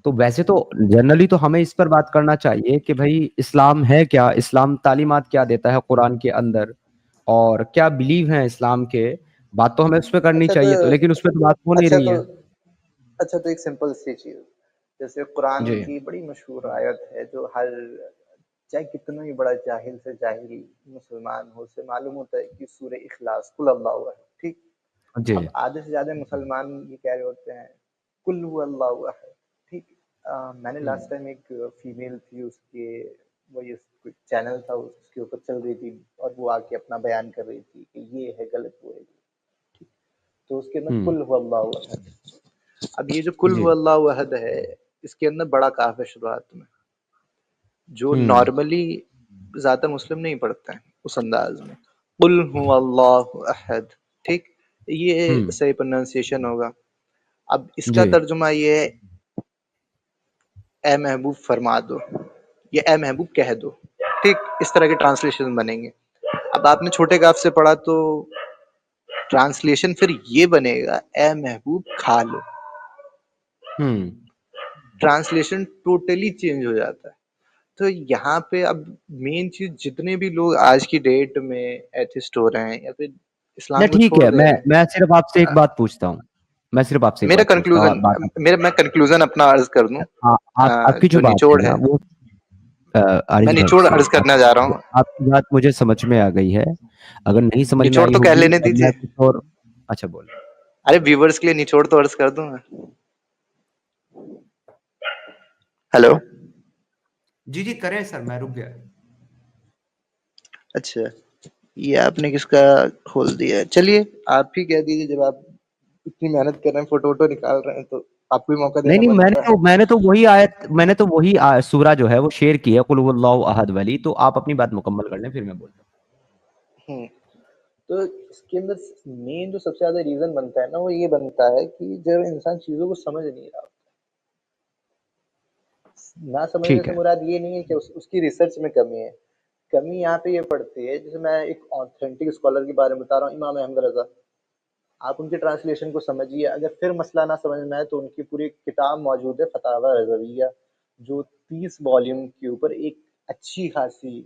تو ویسے تو جنرلی تو ہمیں اس پر بات کرنا چاہیے کہ بھائی اسلام ہے کیا، اسلام تعلیمات کیا دیتا ہے قرآن کے اندر، اور کیا بلیو ہیں اسلام کے. بات تو ہمیں اس پہ کرنی اچھا تو چاہیے، تو لیکن اس پہ تو بات ہو نہیں اچھا رہی تو ہے. اچھا تو ایک سمپل سی چیز، جیسے قرآن جی کی بڑی مشہور آیت ہے جو ہر چاہے کتنا ہی بڑا جاہل سے جاہل مسلمان ہو، سے معلوم ہوتا ہے کہ سورہ اخلاص قل اللہ ہے، ٹھیک. جی اب آدھے سے زیادہ مسلمان یہ کہہ رہے ہوتے ہیں کل هو اللہ احد، ٹھیک. میں نے لاسٹ ٹائم ایک فیمیل تھی، اس کے وہ یہ چینل تھا اس کے اوپر چل رہی تھی، اور وہ آ کے اپنا بیان کر رہی تھی کہ یہ ہے غلط، وہ ہے ٹھیک. تو اس کے اندر کل هو اللہ احد. اب یہ جو کل جی هو اللہ احد ہے، اس کے اندر بڑا کاف ہے شروعات میں، جو نارملی زیادہ مسلم نہیں پڑھتے ہیں اس انداز میں. قل هو اللہ احد، ٹھیک. یہ صحیح پروننسیشن ہوگا. اب اس کا جی ترجمہ یہ ہے اے محبوب فرما دو، یا اے محبوب کہہ دو، ٹھیک. اس طرح کے ٹرانسلیشن بنیں گے. اب آپ نے چھوٹے کاف سے پڑھا تو ٹرانسلیشن پھر یہ بنے گا اے محبوب کھا لو. ٹرانسلیشن ٹوٹلی چینج ہو جاتا ہے. تو یہاں پہ اب مین چیز، جتنے بھی لوگ آج کی ڈیٹ میں ایتھسٹ ہو رہے ہیں یا پھر نہ اسلام کو ٹھیک چھوڑ ہے، دے رہے میں صرف آپ سے ایک ہیں، بات پوچھتا ہوں، میں صرف آپ سے ایک میرا بات پوچھتا ہوں. کنکلوژن میں کنکلوژن اپنا عرض کر دوں. آپ کی جو جو بات نچوڑ ہے نا ہے، وہ میں عارض بھائی نچوڑ سنیے، عرض کرنا جا رہا ہوں. آپ کی بات مجھے سمجھ میں آ گئی ہے. اگر نہیں سمجھ میں نچوڑ آئی تو کہہ ہوگی لینے اب میں دیجیے. کچھ اور. اچھا بول. ارے ویورز کے لیے نچوڑ تو عرض کر دوں میں. ہیلو. جی کریں سر، میں رک گیا. اچھا یہ آپ نے کس کا کھول دیا ہے؟ چلیے آپ ہی کہہ دیجیے، جب آپ اتنی محنت کر رہے ہیں، فوٹو ووٹو نکال رہے ہیں، تو آپ کو بھی موقع نہیں دینا نہیں، بنتا ہے. میں نے تو وہی سورہ جو ہے وہ شیئر کی ہے، قل هو اللہ احد والی. تو آپ اپنی بات مکمل کر لیں پھر میں بولتا ہوں. ہوں. تو اس کے اندر مین جو سب سے زیادہ ریزن بنتا ہے نا، وہ یہ بنتا ہے کہ جب انسان چیزوں کو سمجھ نہیں رہا. نہ سمجھنے ٹھیک سے ہے. مراد یہ نہیں ہے کہ اس کی ریسرچ میں کمی ہے. کمی یہاں پہ یہ پڑتی ہے، جیسے میں ایک آتھینٹک اسکالر کے بارے میں بتا رہا ہوں، امام احمد رضا. آپ ان کی ٹرانسلیشن کو سمجھیے، اگر پھر مسئلہ نہ سمجھ میں آئے تو ان کی پوری کتاب موجود ہے، فتاوی رضویہ، جو 30 والیوم کے اوپر ایک اچھی خاصی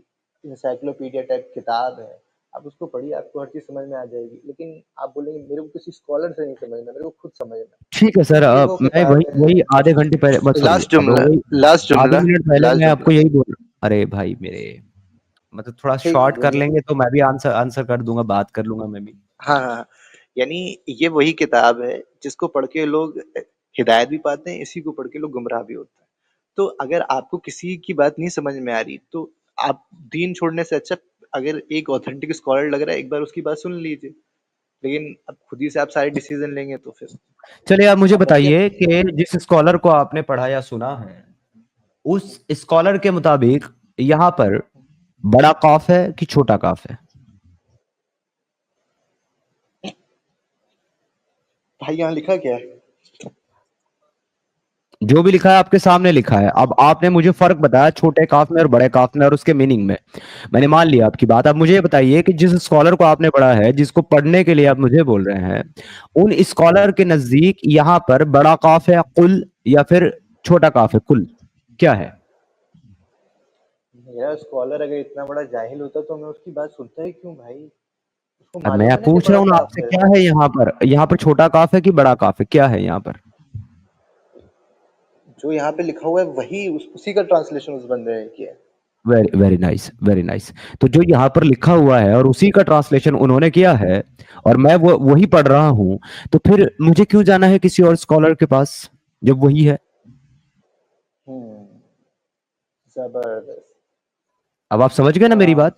انسائکلوپیڈیا ٹائپ کتاب ہے. آپ اس کو پڑھیے، آپ کو ہر چیز سمجھ میں آ جائے گی. لیکن آپ بولیں گے میرے کو کسی اسکالر سے نہیں سمجھنا، میرے کو خود سمجھنا. ٹھیک ہے سر، یہ وہ میں کتاب وہی ہے. آدھے گھنٹے پہلے بس سنیے، لاسٹ جملہ وہی لاسٹ آدھے جملہ منٹ پہلے لاسٹ میں آپ جملہ کو یہی بول ارے بھائی میرے، مطلب تھوڑا ٹھیک ہے شارٹ کر بولیے. لیں گے تو میں بھی آنسر کر دوں گا، بات کر لوں گا میں بھی. ہاں ہاں، یعنی یہ وہی کتاب ہے جس کو پڑھ کے لوگ ہدایت بھی پاتے ہیں، اسی کو پڑھ کے لوگ گمراہ بھی ہوتے ہیں. تو اگر آپ کو کسی کی بات نہیں سمجھ میں آ رہی تو آپ دین چھوڑنے سے اچھا اگر ایک اوتھینٹک اسکالر لگ رہا ہے، ایک بار اس کی بات سن لیجیے. لیکن اب خود ہی سے آپ سارے ڈیسیزن لیں گے تو پھر چلیے آپ مجھے آپ اپنے بتائیے کہ جس اسکالر کو آپ نے پڑھا یا سنا ہے، اس اسکالر کے مطابق یہاں پر بڑا قاف ہے کہ چھوٹا قاف ہے؟ بھائی یہاں لکھا کیا ہے؟ جو بھی لکھا ہے آپ کے سامنے لکھا ہے. اب آپ نے مجھے فرق بتایا چھوٹے کاف میں اور بڑے کاف میں اور اس کے میننگ میں نے مان لیا آپ کی بات. اب مجھے یہ بتائیے کہ جس اسکالر کو آپ نے پڑھا ہے، جس کو پڑھنے کے لیے آپ مجھے بول رہے ہیں، ان اسکالر کے نزدیک یہاں پر بڑا کاف ہے قل یا پھر چھوٹا کاف ہے قل، کیا ہے؟ میرا اسکالر اگر اتنا بڑا جاہل ہوتا تو میں اس کی بات سنتا ہی کیوں بھائی؟ اس کو اب میں معلوم ہے نا کہ پوچھ رہا بڑا ہوں آپ کاف سے، ہے. کیا ہے یہاں پر چھوٹا کاف ہے کہ بڑا کاف ہے، کیا ہے یہاں پر؟ جو یہاں پہ لکھا ہوا ہے وہی اسی کا ٹرانسلیشن اس بندے نے کیا ہے. Very nice very nice. تو جو یہاں پر لکھا ہوا ہے اور اسی کا ٹرانسلیشن انہوں نے کیا ہے اور میں وہی پڑھ رہا ہوں، تو پھر مجھے کیوں جانا ہے کسی اور اسکالر کے پاس جب وہی ہے؟ زبردست. اب آپ سمجھ گئے نا میری بات؟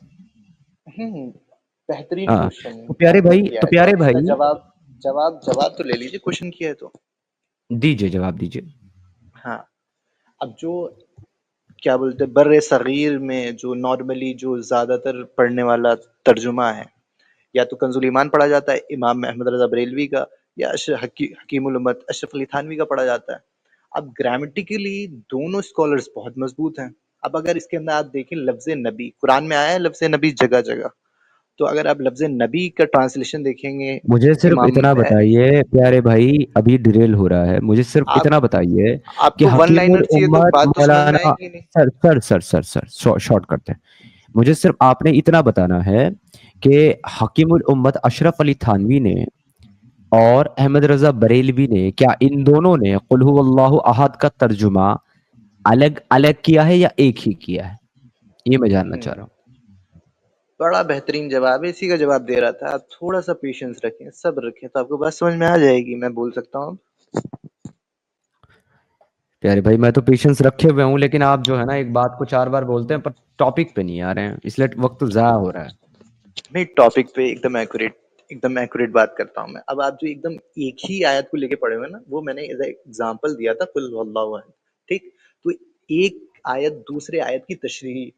بہترین ہاں. کوشچن تو پیارے آپ نے بھائی کیا تو ہے. تو پیارے اب اس کا بھائی جواب تو لے لیجیے، کوشچن کیا ہے تو. دیجئے، جواب دیجئے. ہاں، اب جو کیا بولتے بر صغیر میں جو نارملی جو زیادہ تر پڑھنے والا ترجمہ ہے، یا تو کنز ایمان پڑھا جاتا ہے امام احمد رضا بریلوی کا، یا حکیم الامت اشرف علی تھانوی کا پڑھا جاتا ہے. اب گرامیٹیکلی دونوں اسکالرز بہت مضبوط ہیں. اب اگر اس کے اندر آپ دیکھیں لفظ نبی، قرآن میں آیا ہے لفظ نبی جگہ جگہ، تو اگر آپ لفظ نبی کا ٹرانسلیشن دیکھیں گے مجھے صرف امام اتنا بتائیے پیارے بھائی، ابھی ڈریل ہو رہا ہے، مجھے صرف آپ اتنا بتائیے آپ کہ کو ون حکیم لائنر چاہیے تو الامت بات تو سمجھ میں آئے مولانا گی نہیں. سر شارٹ کرتے ہیں. مجھے صرف آپ نے اتنا بتانا ہے کہ حکیم الامت اشرف علی تھانوی نے اور احمد رضا بریلوی نے، کیا ان دونوں نے قل هو اللہ احد کا ترجمہ الگ الگ کیا ہے یا ایک ہی کیا ہے؟ یہ میں جاننا چاہ رہا ہوں. بڑا بہترین جواب ہے، اسی کا جواب دے رہا تھا. آپ تھوڑا سا پیشنس رکھیں، صبر رکھیں، تو آپ کو بات سمجھ میں آ جائے گی. میں بول سکتا ہوں. پیارے بھائی میں تو پیشنس رکھے ہوئے ہوں، لیکن آپ جو ہے نا ایک بات کو 4 بار بولتے ہیں پر ٹاپک پہ نہیں آ رہے ہیں، اس لیے وقت ضائع ہو رہا ہے. نہیں، ٹاپک پہ ایک دم ایکوریٹ بات کرتا ہوں میں. اب آپ جو ایک دم ایک ہی آیت کو لے کے پڑھے ہوئے نا، وہ میں نے ایگزامپل دیا تھا قل اللہ احد. ٹھیک، تو ایک آیت دوسرے آیت کی تشریح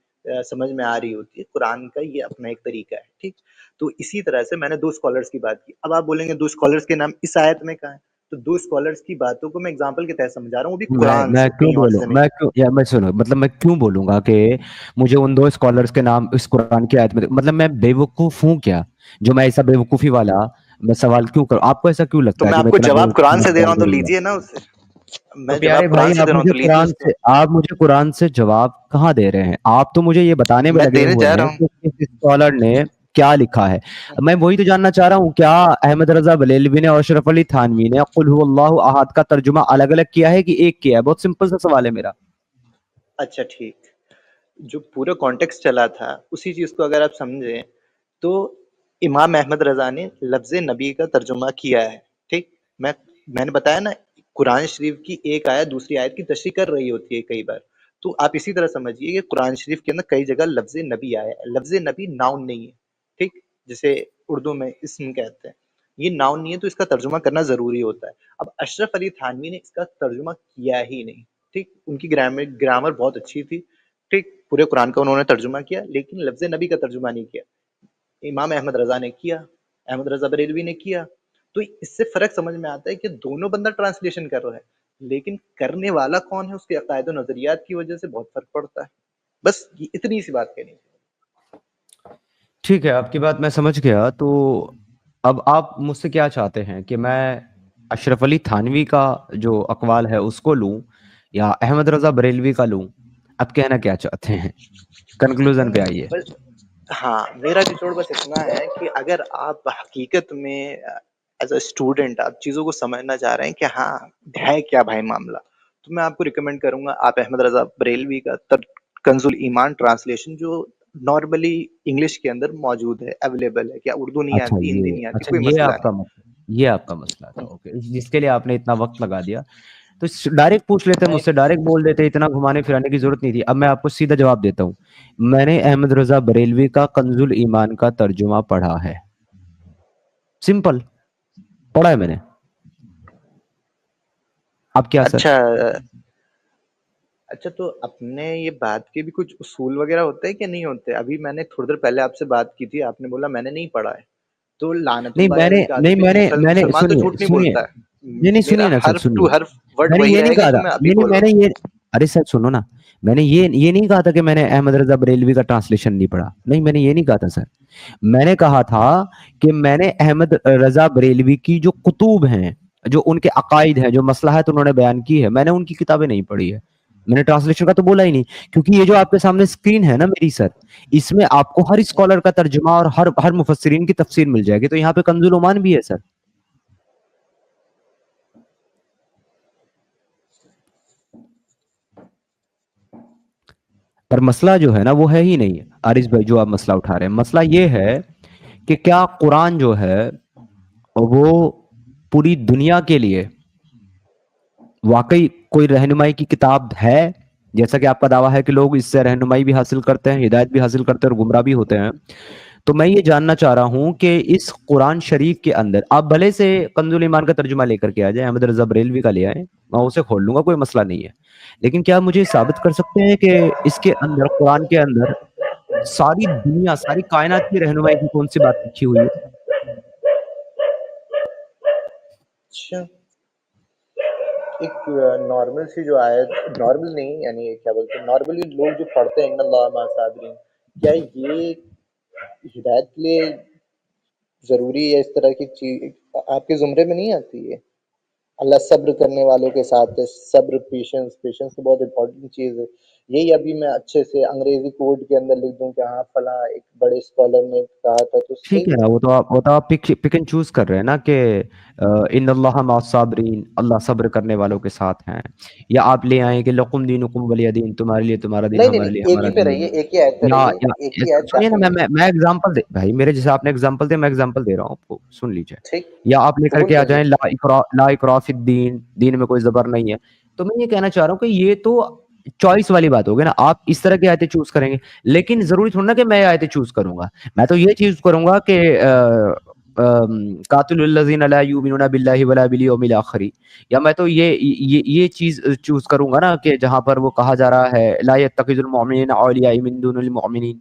سمجھ میں آ رہی ہوتی ہے. قرآن کا یہ اپنا ایک طریقہ ہے. ٹھیک، تو اسی طرح سے میں نے 2 اسکالرس کی بات کی. اب آپ بولیں گے 2 اسکالرس کے نام اس آیت میں کہاں ہے؟ تو 2 اسکالرس کی باتوں کو میں اگزامپل کے تحت سمجھا رہا ہوں، وہ بھی قرآن میں سے، کیوں کہیں اور بولوں سے نہیں. میں سنو، مطلب میں کیوں بولوں گا کہ مجھے ان 2 اسکالرس کے نام اس قرآن کی آیت میں، مطلب میں بے وقوف ہوں کیا جو میں ایسا بے وقوفی والا میں سوال کیوں کروں؟ آپ کو ایسا کیوں لگتا تو ہے میں کہ آپ میں کو اتنا بے جواب قرآن وقوفی سے دے رہا سوال ہوں تو کروں گا؟ لیجئے نا اسے. تو میں پیارے جواب قرآن بھائی سے دے رہا ہوں تو لیجئے اس کو. آپ مجھے قرآن سے جواب کہاں دے رہے ہیں؟ آپ تو مجھے یہ بتانے میں میں لگے دینے ہوئے جا رہا ہیں ہوں. کہ اس اسکالر نے کیا لکھا ہے. میں وہی تو جاننا چاہ رہا ہوں، کیا احمد رضا بریلوی نے اور اشرف علی تھانوی نے قل هو اللہ احد کا ترجمہ الگ الگ کیا ہے کہ ایک کیا ہے؟ بہت سمپل سا سوال ہے میرا. اچھا ٹھیک، جو پورا کانٹیکس چلا تھا اسی چیز کو اگر آپ سمجھیں تو امام احمد رضا نے لفظ نبی کا ترجمہ کیا ہے. ٹھیک، میں نے بتایا نا قرآن شریف کی ایک آیت دوسری آیت کی تشریح کر رہی ہوتی ہے کئی بار. تو آپ اسی طرح سمجھیے کہ قرآن شریف کے اندر کئی جگہ لفظ نبی آیا ہے. لفظ نبی ناؤن نہیں ہے. ٹھیک، جسے اردو میں اسم کہتے ہیں، یہ ناؤن نہیں ہے تو اس کا ترجمہ کرنا ضروری ہوتا ہے. اب اشرف علی تھانوی نے اس کا ترجمہ کیا ہی نہیں. ٹھیک، ان کی گرامر بہت اچھی تھی. ٹھیک، پورے قرآن کا انہوں نے ترجمہ کیا لیکن لفظ نبی کا ترجمہ نہیں کیا. امام احمد رضا نے کیا، احمد رضا بریلوی نے کیا. تو اس سے فرق سمجھ میں آتا ہے کہ دونوں بندہ ٹرانسلیشن کر رہا ہے، لیکن کرنے والا کون ہے اس کے عقائد و نظریات کی وجہ سے بہت فرق پڑتا ہے. بس اتنی سی بات کہنی تھی. ٹھیک ہے، آپ کی بات میں سمجھ گیا. تو اب آپ مجھ سے کیا چاہتے ہیں کہ میں اشرف علی تھانوی کا جو اقوال ہے اس کو لوں یا احمد رضا بریلوی کا لوں؟ آپ کہنا کیا چاہتے ہیں؟ کنکلوژن پہ آئیے. بس ہاں، میرا نچوڑ بس اتنا ہے کہ اگر آپ حقیقت میں ایز اے اسٹوڈنٹ آپ چیزوں کو سمجھنا چاہ رہے ہیں کہ ہاں ہے کیا بھائی معاملہ، تو میں آپ کو ریکمینڈ کروں گا آپ احمد رضا بریلوی کا کنز الایمان ٹرانسلیشن جو نارملی انگلش کے اندر موجود ہے، اویلیبل ہے. کیا اردو نہیں اچھا آتی، ہندی نہیں آتی، کوئی یہ مسئلہ آپ کا نہیں. یہ آپ کا مسئلہ تھا. اوکے، جس کے لیے آپ نے اتنا وقت لگا دیا تو ڈائریکٹ پوچھ لیتے، مجھ سے ڈائریکٹ بول دیتے، اتنا گھمانے پھرانے کی ضرورت نہیں تھی. اب میں آپ کو سیدھا جواب دیتا ہوں. میں نے احمد رضا بریلوی کا کنز الایمان کا ترجمہ پڑھا ہے. سمپل، پڑھا ہے میں نے. اب کیا سر؟ اچھا تو اپنے یہ بات کے بھی کچھ اصول وغیرہ ہوتے ہیں کہ نہیں ہوتے؟ ابھی میں نے تھوڑی دیر پہلے آپ سے بات کی تھی، آپ نے بولا میں نے نہیں پڑھا ہے. تو لعنت نہیں، اللہ علیہ نہیں کاذبین، میں نے مسلمان تو جھوٹ نہیں سنیے بولتا ہے. نہیں میرا سنیے نا سر، حرف سنیے. ٹو حرف ورڈ میں نے وہی یہ نہیں رہے گا کہا جو تھا، میں ابھی بول رہا میں ہوں. نے یہ ارے سر سنو نا، میں نے یہ نہیں کہا تھا کہ میں نے احمد رضا بریلوی کا ٹرانسلیشن نہیں پڑھا. نہیں، میں نے یہ نہیں کہا تھا سر. میں نے کہا تھا کہ میں نے احمد رضا بریلوی کی جو کتب ہیں، جو ان کے عقائد ہیں، جو مصلحت انہوں نے بیان کی ہے، میں نے ان کی کتابیں نہیں پڑھی ہے. میں نے ٹرانسلیشن کا تو بولا ہی نہیں، کیونکہ یہ جو آپ کے سامنے اسکرین ہے نا میری سر، اس میں آپ کو ہر اسکالر کا ترجمہ اور ہر مفسرین کی تفسیر مل جائے گی. تو یہاں پہ کنز الایمان بھی ہے سر. پر مسئلہ جو ہے نا وہ ہے ہی نہیں ہے عارض بھائی، جو آپ مسئلہ اٹھا رہے ہیں. مسئلہ یہ ہے کہ کیا قرآن جو ہے وہ پوری دنیا کے لیے واقعی کوئی رہنمائی کی کتاب ہے؟ جیسا کہ آپ کا دعویٰ ہے کہ لوگ اس سے رہنمائی بھی حاصل کرتے ہیں، ہدایت بھی حاصل کرتے ہیں اور گمراہ بھی ہوتے ہیں. تو میں یہ جاننا چاہ رہا ہوں کہ اس قرآن شریف کے اندر آپ بھلے سے کنز الایمان کا ترجمہ لے کر کے آ جائیں، احمد رضا بریلوی کا لے آئیں، میں اسے کھول لوں گا، کوئی مسئلہ نہیں ہے. لیکن کیا مجھے ثابت کر سکتے ہیں کہ اس کے اندر، قرآن کے اندر، ساری دنیا، ساری کائنات کی رہنمائی کی کون سی بات لکھی ہوئی ہے؟ اچھا، ایک نارمل سی جو آیت، نارمل نہیں یعنی کیا بولتے ہیں، نارملی لوگ جو پڑھتے ہیں ان اللہ مع الصابرین، کیا یہ ہدایت کے لیے ضروری ہے؟ اس طرح کی چیز آپ کے زمرے میں نہیں آتی ہے؟ اللہ صبر کرنے والوں کے ساتھ ہے. صبر، پیشنس تو بہت امپورٹنٹ چیز ہے. یہی ابھی میں اچھے سے انگریزی کوڈ کے اندر لکھ دوں کہ ہاں فلاں ایک بڑے اسکالر نے کہا تھا، تو ٹھیک ہے صحیح نا، ہے. وہ تو آپ پک اینڈ چوز کر رہے ہیں نا کہ ان اللہ مع الصابرین، اللہ صبر کرنے والوں کے ساتھ ہیں. یا آپ لے آئیں کہ لکم دینکم ولی دین، تمہارے لیے تمہارا دین، نہیں ہمارے لیے ایک ہمارا ہی پہ دین. رہیے، ایک ہی آیت پہ رہیے، ایک ہی آیت سنیے کافی نا، ہے. میں ایگزامپل دے بھائی، میرے جیسے آپ نے ایگزامپل دیا، میں ایگزامپل دے رہا ہوں آپ کو، سن لیجئے. ٹھیک، یا آپ لے کر قبول کے آ کر جائیں لیتے. لا اکراہ فی الدین، دین میں کوئی زبر نہیں ہے. تو میں یہ کہنا چاہ رہا ہوں کہ یہ تو چوائس والی بات ہوگی نا، آپ اس طرح کی آیتیں چوز کریں گے. لیکن ضروری تھوڑا نا کہ میں آیتیں چوز کروں گا. میں تو یہ چیز کروں گا کہ قاتل الذین لا یؤمنون باللہ ولا بالیوم الاخر، یا میں تو یہ چیز چوز کروں گا نا کہ جہاں پر وہ کہا جا رہا ہے لا یتخذ المؤمنین اولیاء من دون المؤمنین.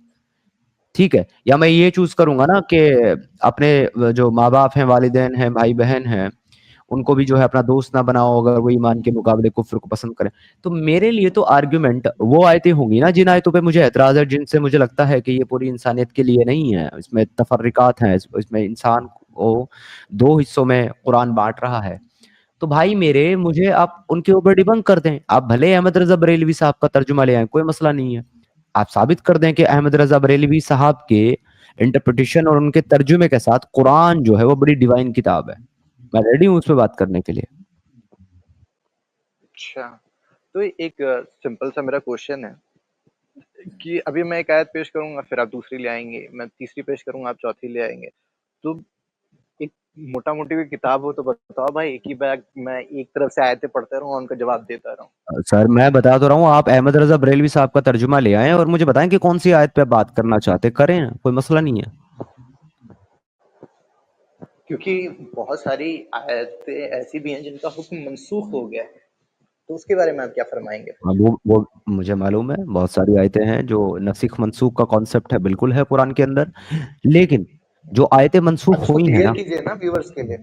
ٹھیک ہے. یا میں یہ چوز کروں گا نا کہ اپنے جو ماں باپ ہیں، والدین ہیں، بھائی بہن ہیں، ان کو بھی جو ہے اپنا دوست نہ بناؤ اگر وہ ایمان کے مقابلے کفر کو پسند کریں. تو میرے لیے تو آرگیومنٹ وہ آیتیں ہوں گی نا جن آیتوں پہ مجھے اعتراض ہے، جن سے مجھے لگتا ہے کہ یہ پوری انسانیت کے لیے نہیں ہے، اس میں تفرقات ہیں، اس میں انسان کو دو حصوں میں قرآن بانٹ رہا ہے. تو بھائی میرے، مجھے آپ ان کے اوپر ڈیبنک کر دیں. آپ بھلے احمد رضا بریلوی صاحب کا ترجمہ لے آئیں، کوئی مسئلہ نہیں ہے. آپ ثابت کر دیں کہ احمد رضا بریلوی صاحب کے انٹرپریٹیشن اور ان کے ترجمے کے ساتھ قرآن جو ہے وہ بڑی ڈیوائن کتاب ہے. میں ریڈی ہوں اس پہ بات کرنے کے لیے. اچھا، تو ایک سمپل سا میرا کوشچن ہے کہ ابھی میں ایک آیت پیش کروں گا، پھر آپ دوسری لے آئیں گے، میں تیسری پیش کروں گا، آپ چوتھی لے آئیں گے. تو ایک موٹا موٹی کوئی کتاب ہو تو بتاؤ بھائی، ایک ہی بیگ میں ایک طرف سے آیتیں پڑھتا رہوں اور ان کا جواب دیتا رہوں. سر میں بتا تو رہا ہوں، آپ احمد رضا بریلوی صاحب کا ترجمہ لے آئیں اور مجھے بتائیں کہ کون سی آیت پہ بات کرنا چاہتے، کریں، کوئی مسئلہ نہیں ہے. کیونکہ بہت ساری آیتیں ایسی بھی ہیں جن کا حکم منسوخ ہو گیا ہے، تو اس کے بارے میں آپ کیا فرمائیں گے؟ وہ مجھے معلوم ہے، بہت ساری آیتیں ہیں جو نسخ منسوخ کا کانسیپٹ ہے، بالکل ہے قرآن کے اندر، لیکن جو آیتیں منسوخ اس کو ہوئی ہیں کلیئر نا، کیجئے نا ویورز کے لیے.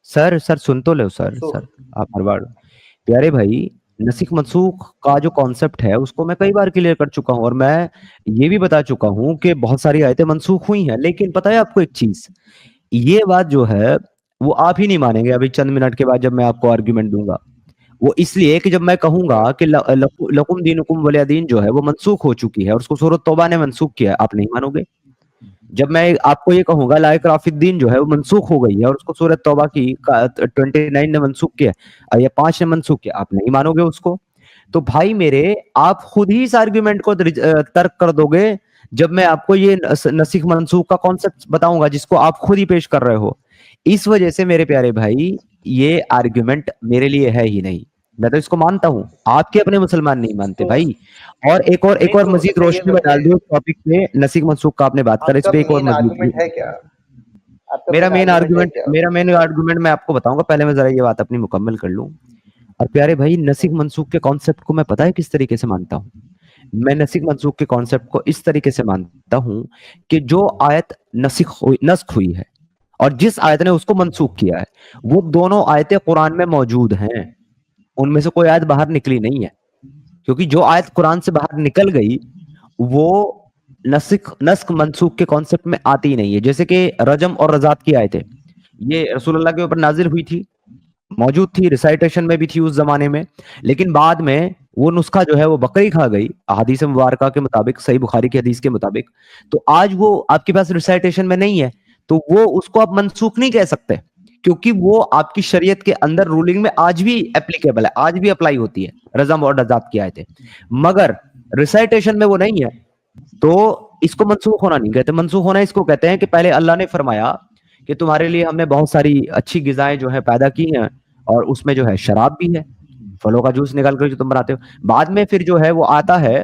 سر سن تو لو سر منسوخ آپ ہر بار، پیارے بھائی، نسخ منسوخ کا جو کانسیپٹ ہے اس کو میں کئی بار کلیئر کر چکا ہوں، اور میں یہ بھی بتا چکا ہوں کہ بہت ساری آیتیں منسوخ ہوئی ہیں، لیکن پتہ ہے آپ کو ایک چیز، یہ بات جو ہے وہ آپ ہی نہیں مانیں گے ابھی چند منٹ کے بعد جب میں آپ کو آرگیومنٹ دوں گا. وہ اس لیے کہ جب میں کہوں گا کہ لکم دینکم ولی دین جو ہے وہ منسوخ ہو چکی ہے اور اس کو سورۃ توبہ نے منسوخ کیا ہے، آپ نہیں مانو گے. جب میں آپ کو یہ کہوں گا لا اکراہ فی الدین جو ہے وہ منسوخ ہو گئی ہے اور اس کو سورۃ توبہ کی 29 نے منسوخ کیا ہے یا 5 نے منسوخ کیا، آپ نہیں مانو گے اس کو. تو بھائی میرے، آپ خود ہی اس آرگیومنٹ کو ترک کر دو گے جب میں آپ کو یہ نسخ منسوخ کا کانسیپٹ بتاؤں گا جس کو آپ خود ہی پیش کر رہے ہو. اس وجہ سے میرے پیارے بھائی یہ آرگیومنٹ میرے لیے ہے ہی نہیں. میں تو اس کو مانتا ہوں، آپ کے اپنے مسلمان نہیں مانتے تو بھائی. اور ایک نہیں اور تو مزید اچھا یہ روشنی میں ڈال بتائیے دوں اس ٹاپک پہ، نسخ منسوخ کا آپ نے بات کر، آپ اس کا پہ ایک اور مین مزید. آرگومنٹ ہے کیا؟ آپ کا مین آرگومنٹ ہے کیا؟ میرا مین آرگومنٹ میں آپ کو بتاؤں گا، پہلے میں ذرا یہ بات اپنی مکمل کر لوں. اور پیارے بھائی، نسخ منسوخ کے کانسیپٹ کو میں پتہ ہے کس طریقے سے مانتا ہوں. میں نسخ منسوخ کے کانسیپٹ کو اس طریقے سے مانتا ہوں کہ جو آیت نسخ ہوئی ہے اور جس آیت نے اس کو منسوخ کیا ہے، وہ دونوں آیتیں قرآن میں موجود ہیں، ان میں سے کوئی آیت باہر نکلی نہیں ہے. کیونکہ جو آیت قرآن سے باہر نکل گئی وہ نسخ منسوخ کے کانسیپٹ میں آتی ہی نہیں ہے. جیسے کہ رجم اور رضاعت کی آیتیں، یہ رسول اللہ کے اوپر نازل ہوئی تھی، موجود تھی، ریسائٹیشن میں بھی تھی اس زمانے میں، لیکن بعد میں وہ نسخہ جو ہے وہ بکری کھا گئی احادیث مبارکہ کے مطابق، صحیح بخاری کی حدیث کے مطابق. تو آج وہ آپ کے پاس ریسائٹیشن میں نہیں ہے، تو وہ اس کو آپ منسوخ نہیں کہہ سکتے، کیونکہ وہ آپ کی شریعت کے اندر رولنگ میں آج بھی اپلیکیبل ہے، آج بھی اپلائی ہوتی ہے رزم اور رضاعت کی آیتیں. مگر ریسائٹیشن میں وہ نہیں ہے، تو اس کو منسوخ ہونا نہیں کہتے. منسوخ ہونا اس کو کہتے ہیں کہ پہلے اللہ نے فرمایا کہ تمہارے لیے ہم نے بہت ساری اچھی غذائیں جو ہے پیدا کی ہیں، اور اس میں جو ہے شراب بھی ہے، پھلوں کا جوس نکال کر جو تم بناتے ہو. بعد میں پھر جو ہے وہ آتا ہے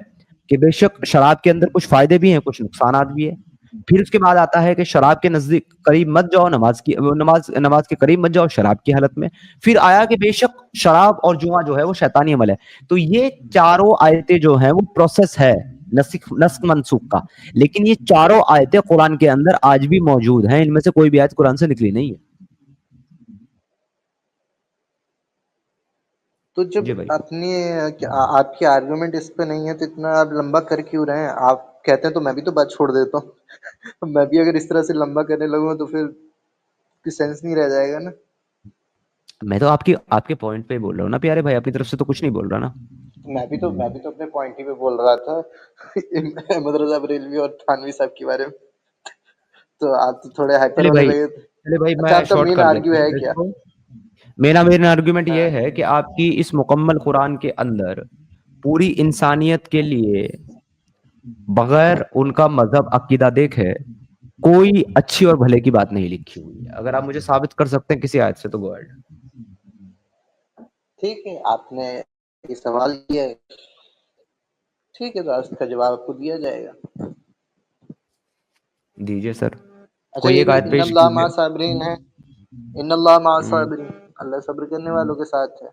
کہ بے شک شراب کے اندر کچھ فائدے بھی ہیں، کچھ نقصانات بھی ہیں. پھر اس کے بعد آتا ہے کہ شراب کے نزدیک قریب مت جاؤ، نماز کے قریب مت جاؤ شراب کی حالت میں. پھر آیا کہ بے شک شراب اور جوا جو ہے وہ شیطانی عمل ہے. تو یہ چاروں آیتیں جو ہیں وہ پروسیس ہے نسخ منسوخ کا، لیکن یہ چاروں آیتیں قرآن کے اندر آج بھی موجود ہیں، ان میں سے کوئی بھی آیت قرآن سے نکلی نہیں ہے. تو جب جی بھائی. آپ کی آرگومنٹ اس پہ نہیں ہے تو اتنا آپ لمبا کر کیوں رہے ہیں؟ آپ کہتے ہیں تو میں بھی تو بات چھوڑ دیتا ہوں. میں بھی اگر اس طرح سے لمبا کرنے لگوں تو پھر کوئی سینس نہیں رہ جائے گا نا. میں تو آپ کے پوائنٹ پہ بول رہا ہوں نا پیارے بھائی، اپنی طرف سے تو کچھ نہیں بول رہا نا. میں بھی تو اپنے پوائنٹ ہی پہ بول رہا تھا احمد رضا بریلوی اور تھانوی صاحب کے بارے میں. تو آپ تو تھوڑے ہائپر چلے ہونے بھائی لگے. چلے بھائی اچھا میں آپ کا شارٹ مین کر آرگیو دیتا ہے ہوں اس کیا؟ کو. میرا آرگومنٹ ہاں یہ ہے کہ آپ کی اس مکمل قرآن کے اندر پوری انسانیت کے لیے بغیر ان کا مذہب عقیدہ دیکھے کوئی اچھی اور بھلے کی بات نہیں لکھی ہوئی ہے. اگر آپ مجھے ثابت کر سکتے ہیں کسی آیت سے تو گو اہیڈ. ٹھیک ہے، آپ نے یہ سوال کیا ہے، ٹھیک ہے، تو اس کا جواب آپ کو دیا جائے گا. دیجیے سر، اچھا کوئی یہ ایک جو آیت ان پیش اللہ مع کیجیے. صابرین ہے، ان اللہ مع صابرین، اللہ صبر کرنے والوں کے ساتھ ہے،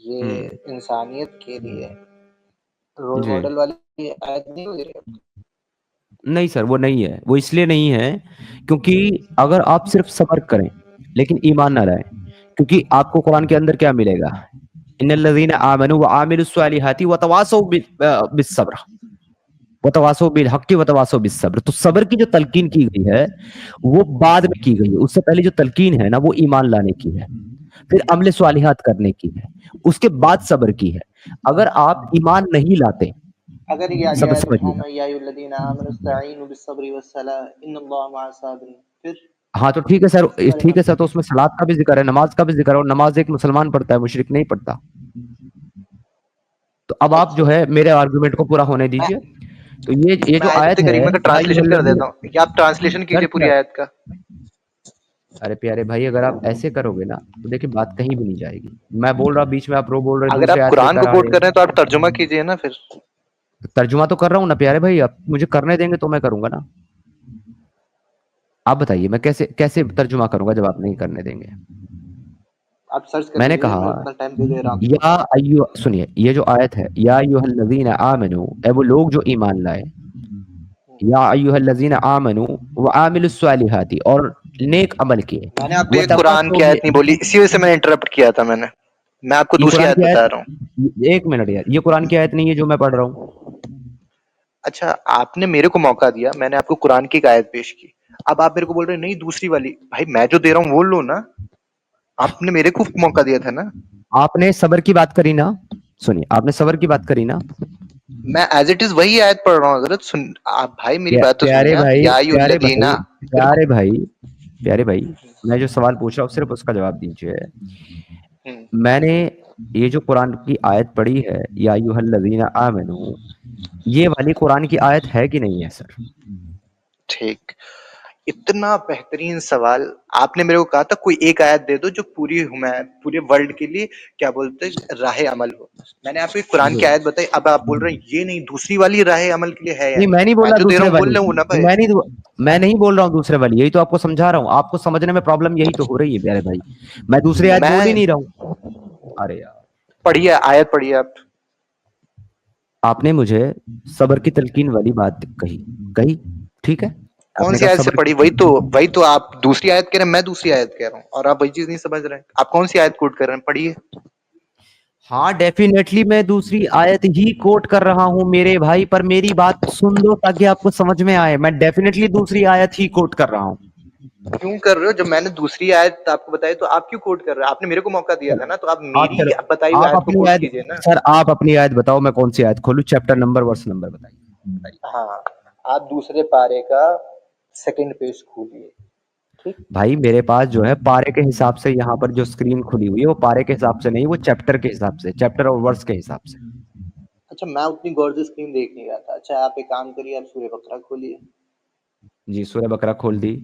یہ انسانیت کے لیے رول جی ماڈل والی آیت نہیں ہو رہی؟ نہیں سر، وہ نہیں ہے. وہ اس لیے نہیں ہے کیونکہ اگر آپ صرف صبر کریں لیکن ایمان نہ لائیں، کیونکہ آپ کو قرآن کے اندر کیا ملے گا؟ ان الذین آمنوا وعملوا الصالحات وتواصوا بالصبر وتواصوا بالحق وتواصوا بالصبر. تو صبر کی جو تلقین کی گئی ہے وہ بعد میں کی گئی ہے. اس سے پہلے جو تلقین ہے نا وہ ایمان لانے کی ہے، پھر عمل صالحات کرنے کی ہے، اس کے بعد صبر کی ہے. اگر آپ ایمان نہیں لاتے، اگر یا صبر سمجھیے گا. یا الذین آمنوا استعینوا بالصبر والصلاۃ ان اللہ مع الصابرین، پھر ہاں تو ٹھیک ہے سر، اس کے بارے میں تو اس میں صلات کا بھی ذکر ہے، نماز کا بھی ذکر ہے، اور نماز ایک مسلمان پڑھتا ہے، مشرک نہیں پڑھتا. تو اب آپ اچھا جو ہے میرے آرگومنٹ کو پورا ہونے میں دیجیے. تو یہ جو آیت آیت ہے کریمہ کا یا ایھا ٹرانسلیشن کر الذین، دیتا ہوں، یا آپ ٹرانسلیشن سر کیجئے پوری آیت کا. ارے پیارے بھائی اگر آپ ایسے کرو گے نا تو دیکھیں بات کہیں بھی نہیں جائے گی. میں بول رہا بیچ میں آپ رو بول رہے، اگر دوسرے آپ آیت لے قرآن کر کو آ کوٹ رہے. کر رہے ہیں تو آپ ترجمہ کیجئے نا پھر. ترجمہ تو کر رہا ہوں نا پیارے بھائی، آپ مجھے کرنے دیں گے تو میں کروں گا نا. آپ بتائیے میں کیسے ترجمہ کروں گا جب آپ نہیں کرنے دیں گے؟ آپ سرچ کر میں نے لیجیے، کہا میں اتنا ٹائم دے دے رہا ہوں. یا ایو، سنیے یہ جو آیت ہے یا ایھا الذین آمنو، اے وہ لوگ جو ایمان لائے، یا ایھا الذین آمنو وعاملوا الصالحات، اور نیک عمل کیے. میں نے آپ کو یہ قرآن وتواصوا کی آیت نہیں بولی، اسی وجہ سے میں نے انٹرپٹ کیا تھا. میں آپ کو یہ دوسری قرآن آیت کی بتا آیت، رہا ہوں. ایک منٹ یار، یہ قرآن کی آیت نہیں ہے جو میں پڑھ رہا ہوں. اچھا آپ نے میرے کو موقع دیا، میں نے آپ کو قرآن کی ایک آیت پیش کی، اب آپ میرے کو بول رہے ہیں نہیں دوسری والی. بھائی میں جو دے رہا ہوں وہ لو نا، آپ نے میرے کو موقع دیا تھا نا. آپ نے صبر کی بات کری نا، سنیے آپ نے صبر کی بات کری نا. میں ایز اٹ از وہی آیت پڑھ رہا ہوں حضرت. سن آپ بھائی میری بات تو پیارے سنیے. آپ بھائی، یا ایھا پیارے الذین، بھائی، میرے کو پیارے بھائی، میں جو سوال پوچھ رہا ہوں صرف اس کا جواب دیجیے. ہوں، میں نے یہ جو قرآن کی آیت پڑھی ہے یا ایھا الذین آمنو، یہ والی قرآن کی آیت ہے کہ نہیں ہے سر؟ ٹھیک. اتنا بہترین سوال. آپ نے میرے کو کہا تھا کوئی ایک آیت دے دو جو پورے ورلڈ کے لیے کیا بولتے راہ عمل ہو. میں نے آپ کو ایک قرآن کی آیت بتائی، اب آپ بول رہے ہیں یہ نہیں دوسری والی راہ عمل کے لیے ہے یا نہیں، نہیں. میں نہیں بول میں رہا جو دے رہا دوسرے ہوں والی، بول رہا ہوں نا بھائی. میں نہیں بول رہا ہوں دوسرے والی، یہی تو آپ کو سمجھا رہا ہوں. آپ کو سمجھنے میں پرابلم یہی تو ہو رہی ہے پیارے بھائی. میں دوسری آیت بول ہی میں نہیں رہا ہوں. ارے یار، پڑھیے آیت پڑھیے آپ. آپ نے مجھے صبر کی تلقین والی بات کہی ٹھیک ہے، آپ کون نے سی کہا آیت سے صبر پڑھی؟ وہی تو آپ دوسری آیت کہہ رہے ہیں، میں دوسری آیت کہہ رہا ہوں اور آپ وہی چیز نہیں سمجھ رہے ہیں. آپ کون سی آیت کوٹ کر رہے ہیں؟ پڑھیے. ہاں ڈیفینیٹلی میں دوسری آیت ہی کوٹ کر رہا ہوں میرے بھائی، پر میری بات سن لو تاکہ آپ کو سمجھ میں آئے. میں ڈیفینیٹلی دوسری آیت ہی کوٹ کر رہا ہوں. کیوں کر رہے ہو؟ جب میں نے دوسری آیت آپ کو بتائی تو آپ کیوں کوٹ کر رہے ہیں؟ آپ نے میرے کو موقع دیا تھا نا، تو آپ ہاں میری چلو، بتائی ہوئی آپ آیت کو اپنی کوٹ آیت، کیجیے نا. سر آپ اپنی آیت بتاؤ، میں کون سی آیت کھولوں؟ چیپٹر نمبر ورس نمبر بتائیے. ہاں آپ دوسرے پارے کا سیکنڈ پیج کھولیے. ٹھیک. بھائی میرے پاس جو ہے پارے کے حساب سے یہاں پر جو اسکرین کھلی ہوئی ہے وہ پارے کے حساب سے نہیں، وہ چیپٹر کے حساب سے، چیپٹر اور ورس کے حساب سے. اچھا میں اتنی غور سے اسکرین دیکھ نہیں رہا تھا. اچھا آپ ایک کام کریے، آپ سورہ بقرہ کھولیے. جی سورہ بقرہ کھول دی.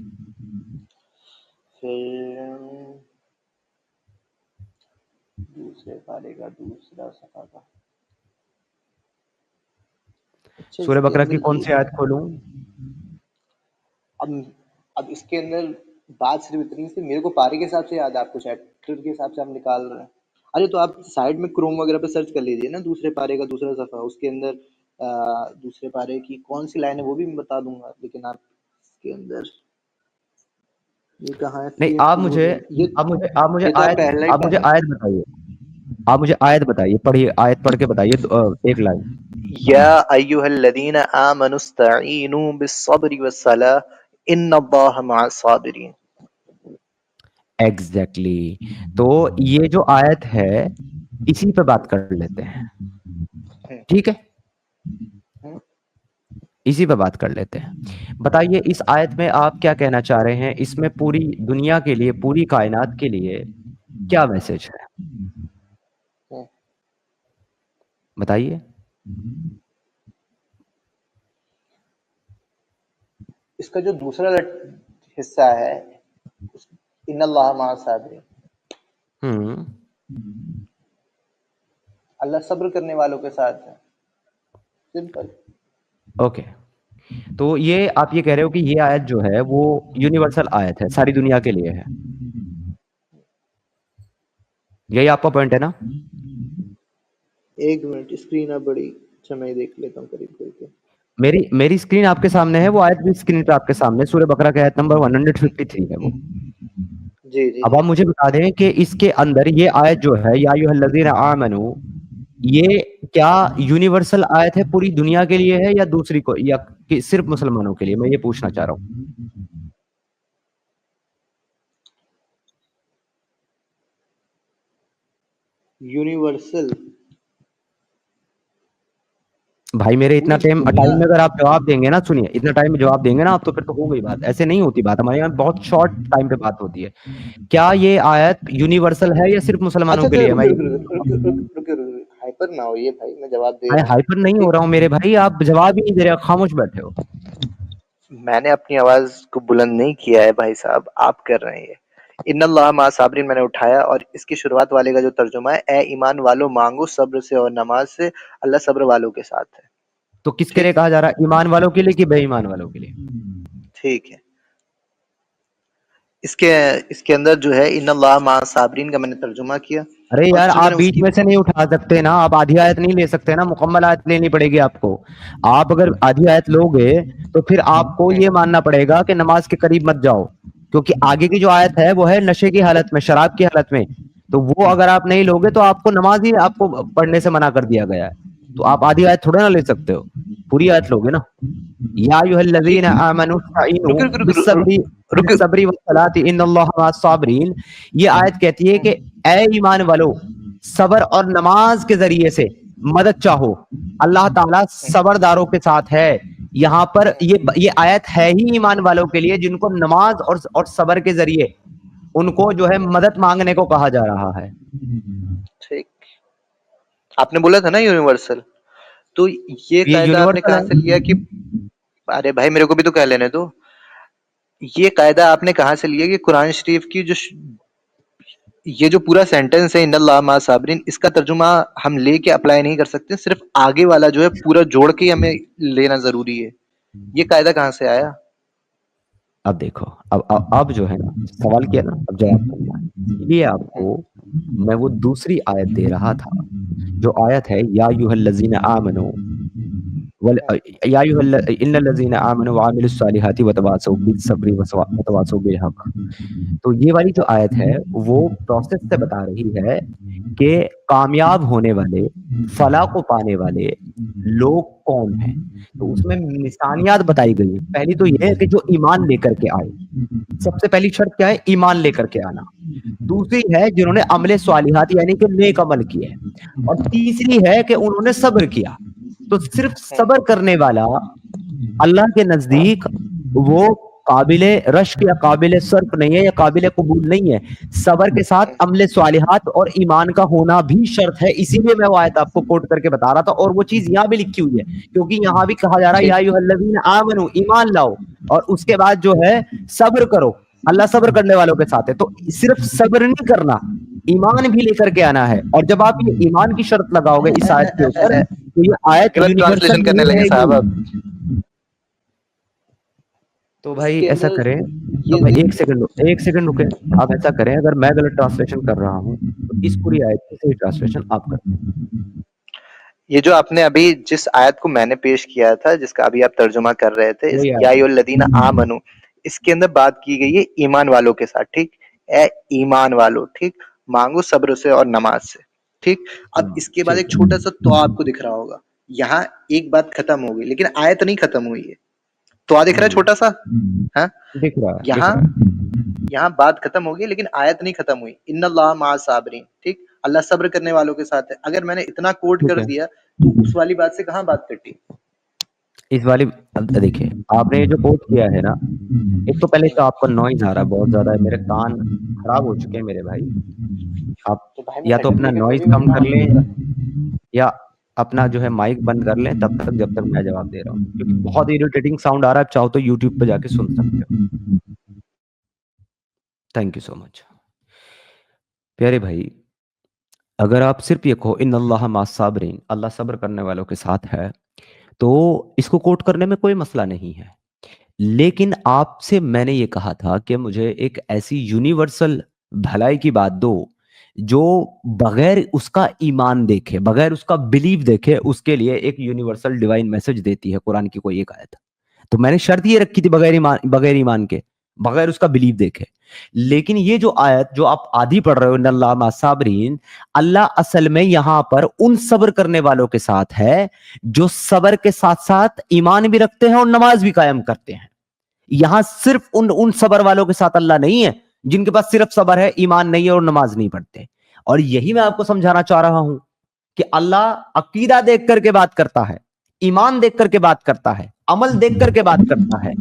پھر دوسرے پارے کا دوسرا صفحہ کا. اچھا اس سورہ کے بقرہ اندر کی کون یہ سی آیت کھولوں؟ اب اس کے اندر بات صرف اتنی سی، میرے کو پارے کے حساب سے یاد ہے، آپ کو چیپٹر کے حساب سے آپ نکال رہے ہیں. ارے تو آپ سائڈ میں کروم وغیرہ پہ سرچ کر لیجیے نا، دوسرے پارے کا دوسرا صفحہ. اس کے اندر دوسرے پارے کی کون سی لائن ہے وہ بھی میں بتا دوں گا، لیکن آپ اس کے اندر یہ کہاں ہے؟ نہیں، آپ مجھے آپ پہلے آپ مجھے آیت بتائیے. آپ مجھے آیت بتائیے، پڑھیے آیت پڑھ کے بتائیے ایک لائن. یا ایھا الذین آمنوا استعینوا بالصبر والصلاۃ ان اللہ مع الصابرین. ایگزیکٹلی. تو یہ جو آیت ہے اسی پہ بات کر لیتے ہیں، ٹھیک ہے؟ اسی پہ بات کر لیتے ہیں. بتائیے اس آیت میں آپ کیا کہنا چاہ رہے ہیں؟ اس میں پوری دنیا کے لیے، پوری کائنات کے لیے کیا میسج ہے؟ بتائیے. اس کا جو دوسرا حصہ ہے ان اللہ مع الصابرین، اللہ صبر کرنے والوں کے ساتھ ہے. سمپل. اوکے. تو یہ آپ یہ کہہ رہے ہو کہ یہ آیت جو ہے وہ یونیورسل آیت ہے، ساری دنیا کے لیے ہے، یہی آپ کا پوائنٹ ہے نا؟ ایک منٹ، اسکرین اب بڑی. اچھا میں دیکھ لیتا ہوں قریب کر کے. میری اسکرین آپ کے سامنے ہے، وہ آیت بھی اسکرین پہ آپ کے سامنے، سورہ بقرہ کا آیت نمبر 153 ہے وہ. جی جی اب آپ مجھے بتا دیں کہ اس کے اندر یہ آیت جو ہے یا ایھا الذین آمنو، یہ کیا یونیورسل آیت ہے، پوری دنیا کے لیے ہے یا دوسری کو، یا صرف مسلمانوں کے لیے؟ میں یہ پوچھنا چاہ رہا ہوں. یونیورسل. بھائی میرے اتنا پوری ٹائم دنیا. میں اگر آپ جواب دیں گے نا، سنیے اتنا ٹائم میں جواب دیں گے نا آپ، تو پھر تو ہو گئی بات. ایسے نہیں ہوتی بات، ہمارے یہاں بہت شارٹ ٹائم پہ بات ہوتی ہے. کیا یہ آیت یونیورسل ہے یا صرف مسلمانوں اچھا کے لیے؟ میں ہائپر نہ ہوئے بھائی، میں جواب دے میں رہا ہوں. ہائپر نہیں ہو ٹھیک. رہا ہوں میرے بھائی، آپ جواب ہی نہیں دے رہے، خاموش بیٹھے ہو. میں نے اپنی آواز کو بلند نہیں کیا ہے بھائی صاحب، آپ کر رہے ہیں. ان اللہ مع الصابرین میں نے اٹھایا، اور اس کی شروعات والے کا جو ترجمہ ہے، اے ایمان والو مانگو صبر سے اور نماز سے، اللہ صبر والوں کے ساتھ ہے. تو کس کے لیے ٹھیک کہا جا رہا ہے؟ ایمان والوں کے لیے کہ بے ایمان والوں کے لیے؟ ٹھیک ہے. اس کے اندر جو ہے ان اللہ مع صابرین کا میں نے ترجمہ کیا. ارے اور یار جو میں آپ نے اس بیچ کی میں سے نہیں اٹھا سکتے نا, آپ آدھی آیت نہیں لے سکتے نا, مکمل آیت لینی پڑے گی آپ کو. آپ اگر آدھی آیت لوگے تو پھر آپ کو یہ ماننا پڑے گا کہ نماز کے قریب مت جاؤ, کیونکہ آگے کی جو آیت ہے وہ ہے نشے کی حالت میں, شراب کی حالت میں, تو وہ اگر آپ نہیں لوگے تو آپ کو نماز ہی آپ کو پڑھنے سے منع کر دیا گیا ہے. تو آپ آدھی آیت تھوڑے نہ لے سکتے ہو, پوری آیت لوگے نا. یا ایھا الذین آمنوا استعینوا بالصبر والصلاۃ ان اللہ مع الصابرین. یہ آیت کہتی ہے کہ اے ایمان والو, صبر اور نماز کے ذریعے سے مدد چاہو, اللہ تعالیٰ صبرداروں کے ساتھ ہے. یہاں پر یہ آیت ہے ہی ایمان والوں کے لیے جن کو نماز اور صبر کے ذریعے ان کو جو ہے مدد مانگنے کو کہا جا رہا ہے. ٹھیک, آپ نے بولا تھا نا یونیورسل, تو یہ قاعدہ آپ نے یونیورسل کہاں سے لیا کہ ارے بھائی میرے کو بھی تو کہہ لینے دو. یہ قاعدہ آپ نے کہاں سے لیا کہ قرآن شریف کی یہ جو پورا سینٹنس ہے ان اللہ مع صابرین, اس کا ترجمہ ہم لے کے اپلائی نہیں کر سکتے, صرف آگے والا جو ہے پورا جوڑ کے ہمیں لینا ضروری ہے. یہ قاعدہ کہاں سے آیا؟ اب دیکھو, اب جو ہے نا سوال کیا نا, اب جواب کرنا ہے. یہ آپ کو میں وہ دوسری آیت دے رہا تھا جو آیت ہے یا ایھا الذین آمنوا یا ان الذین آمنوا وعملوا الصالحات وتواصوا بالصبر وتواصوا بالحق. تو یہ والی جو آیت ہے وہ پروسیس سے بتا رہی ہے کہ کامیاب ہونے والے, فلاح کو پانے والے لوگ کون ہیں. تو اس میں نشانیات بتائی گئی ہیں. پہلی تو یہ ہے کہ جو ایمان لے کر کے آئے, سب سے پہلی شرط کیا ہے, ایمان لے کر کے آنا. دوسری ہے جنہوں نے عمل صالحات یعنی کہ نیک عمل کیے, اور تیسری ہے کہ انہوں نے صبر کیا. تو صرف صبر کرنے والا اللہ کے نزدیک وہ قابل رشک یا قابل صرف نہیں ہے یا قابل قبول نہیں ہے. صبر کے ساتھ عمل صالحات اور ایمان کا ہونا بھی شرط ہے. اسی لیے میں وہ آیت آپ کو کوٹ کر کے بتا رہا تھا, اور وہ چیز یہاں بھی لکھی ہوئی ہے, کیونکہ یہاں بھی کہا جا رہا ہے یا ایھا الذین آمنوا, ایمان لاؤ, اور اس کے بعد جو ہے صبر کرو, اللہ صبر کرنے والوں کے ساتھ ہے. تو صرف صبر نہیں کرنا, ایمان بھی لے کر کے آنا ہے. اور جب آپ یہ ایمان کی شرط لگاؤ گے اس آیت کے اوپر تو یہ آیت ٹرانسلیشن کرنے نہیں لگے رہے صاحب. گی. تو بھائی ایسا کریں, تو بھائی ایک سیکنڈ رکیں, آپ ایسا کریں, اگر میں غلط ٹرانسلیشن کر رہا ہوں تو اس پوری آیت کی صحیح ٹرانسلیشن آپ کریں. یہ جو آپ نے ابھی جس آیت کو میں نے پیش کیا تھا, جس کا ابھی آپ ترجمہ کر رہے تھے, یا ایھا الذین آمنوا, اس کے اندر بات کی گئی ہے ایمان والوں کے ساتھ. ٹھیک, اے ایمان والو, ٹھیک, مانگو صبر سے اور نماز سے. ٹھیک, اب اس کے بعد ایک چھوٹا سا تو آپ کو دکھ رہا ہوگا, یہاں ایک بات ختم ہو گئی لیکن آیت نہیں ختم ہوئی ہے. تو دکھ رہا ہے چھوٹا سا, ہاں دکھ رہا ہے, یہاں بات ختم ہو گئی لیکن آیت نہیں ختم ہوئی. ان اللہ مع الصابرین, ٹھیک, اللہ صبر کرنے والوں کے ساتھ ہے. اگر میں نے اتنا کوٹ کر دیا تو اس والی بات سے کہاں بات کٹی؟ اس والی دیکھیں, آپ نے یہ جو کوٹ کیا ہے نا, ایک تو پہلے تو آپ کا نوائز آ رہا ہے بہت زیادہ, میرے کان خراب ہو چکے ہیں میرے بھائی. آپ یا تو اپنا نوائز کم کر لیں یا اپنا جو ہے مائک بند کر لیں تب تک جب تک میں جواب دے رہا ہوں, کیونکہ بہت اریٹیٹنگ ساؤنڈ آ رہا ہے. چاہو تو یوٹیوب پہ جا کے سن سکتے ہو. تھینک یو سو مچ. پیارے بھائی, اگر آپ صرف یہ کہو ان اللہ مع الصابرین, اللہ صبر کرنے والوں کے ساتھ ہے, تو اس کو کوٹ کرنے میں کوئی مسئلہ نہیں ہے. لیکن آپ سے میں نے یہ کہا تھا کہ مجھے ایک ایسی یونیورسل بھلائی کی بات دو جو بغیر اس کا ایمان دیکھے, بغیر اس کا بلیو دیکھے, اس کے لیے ایک یونیورسل ڈیوائن میسج دیتی ہے قرآن کی کوئی ایک آیت. تو میں نے شرط یہ رکھی تھی بغیر ایمان کے, بغیر اس کا بلیو دیکھے. لیکن یہ جو آیت جو آپ آدھی پڑھ رہے ہو ان اللہ مع الصابرین, اللہ اصل میں یہاں پر ان صبر کرنے والوں کے ساتھ ہے جو صبر کے ساتھ ساتھ ایمان بھی رکھتے ہیں اور نماز بھی قائم کرتے ہیں. یہاں صرف ان صبر والوں کے ساتھ اللہ نہیں ہے جن کے پاس صرف صبر ہے, ایمان نہیں ہے اور نماز نہیں پڑھتے. اور یہی میں آپ کو سمجھانا چاہ رہا ہوں کہ اللہ عقیدہ دیکھ کر کے بات کرتا ہے, ایمان دیکھ کر کے بات کرتا ہے, عمل دیکھ کر کے بات کرتا ہے.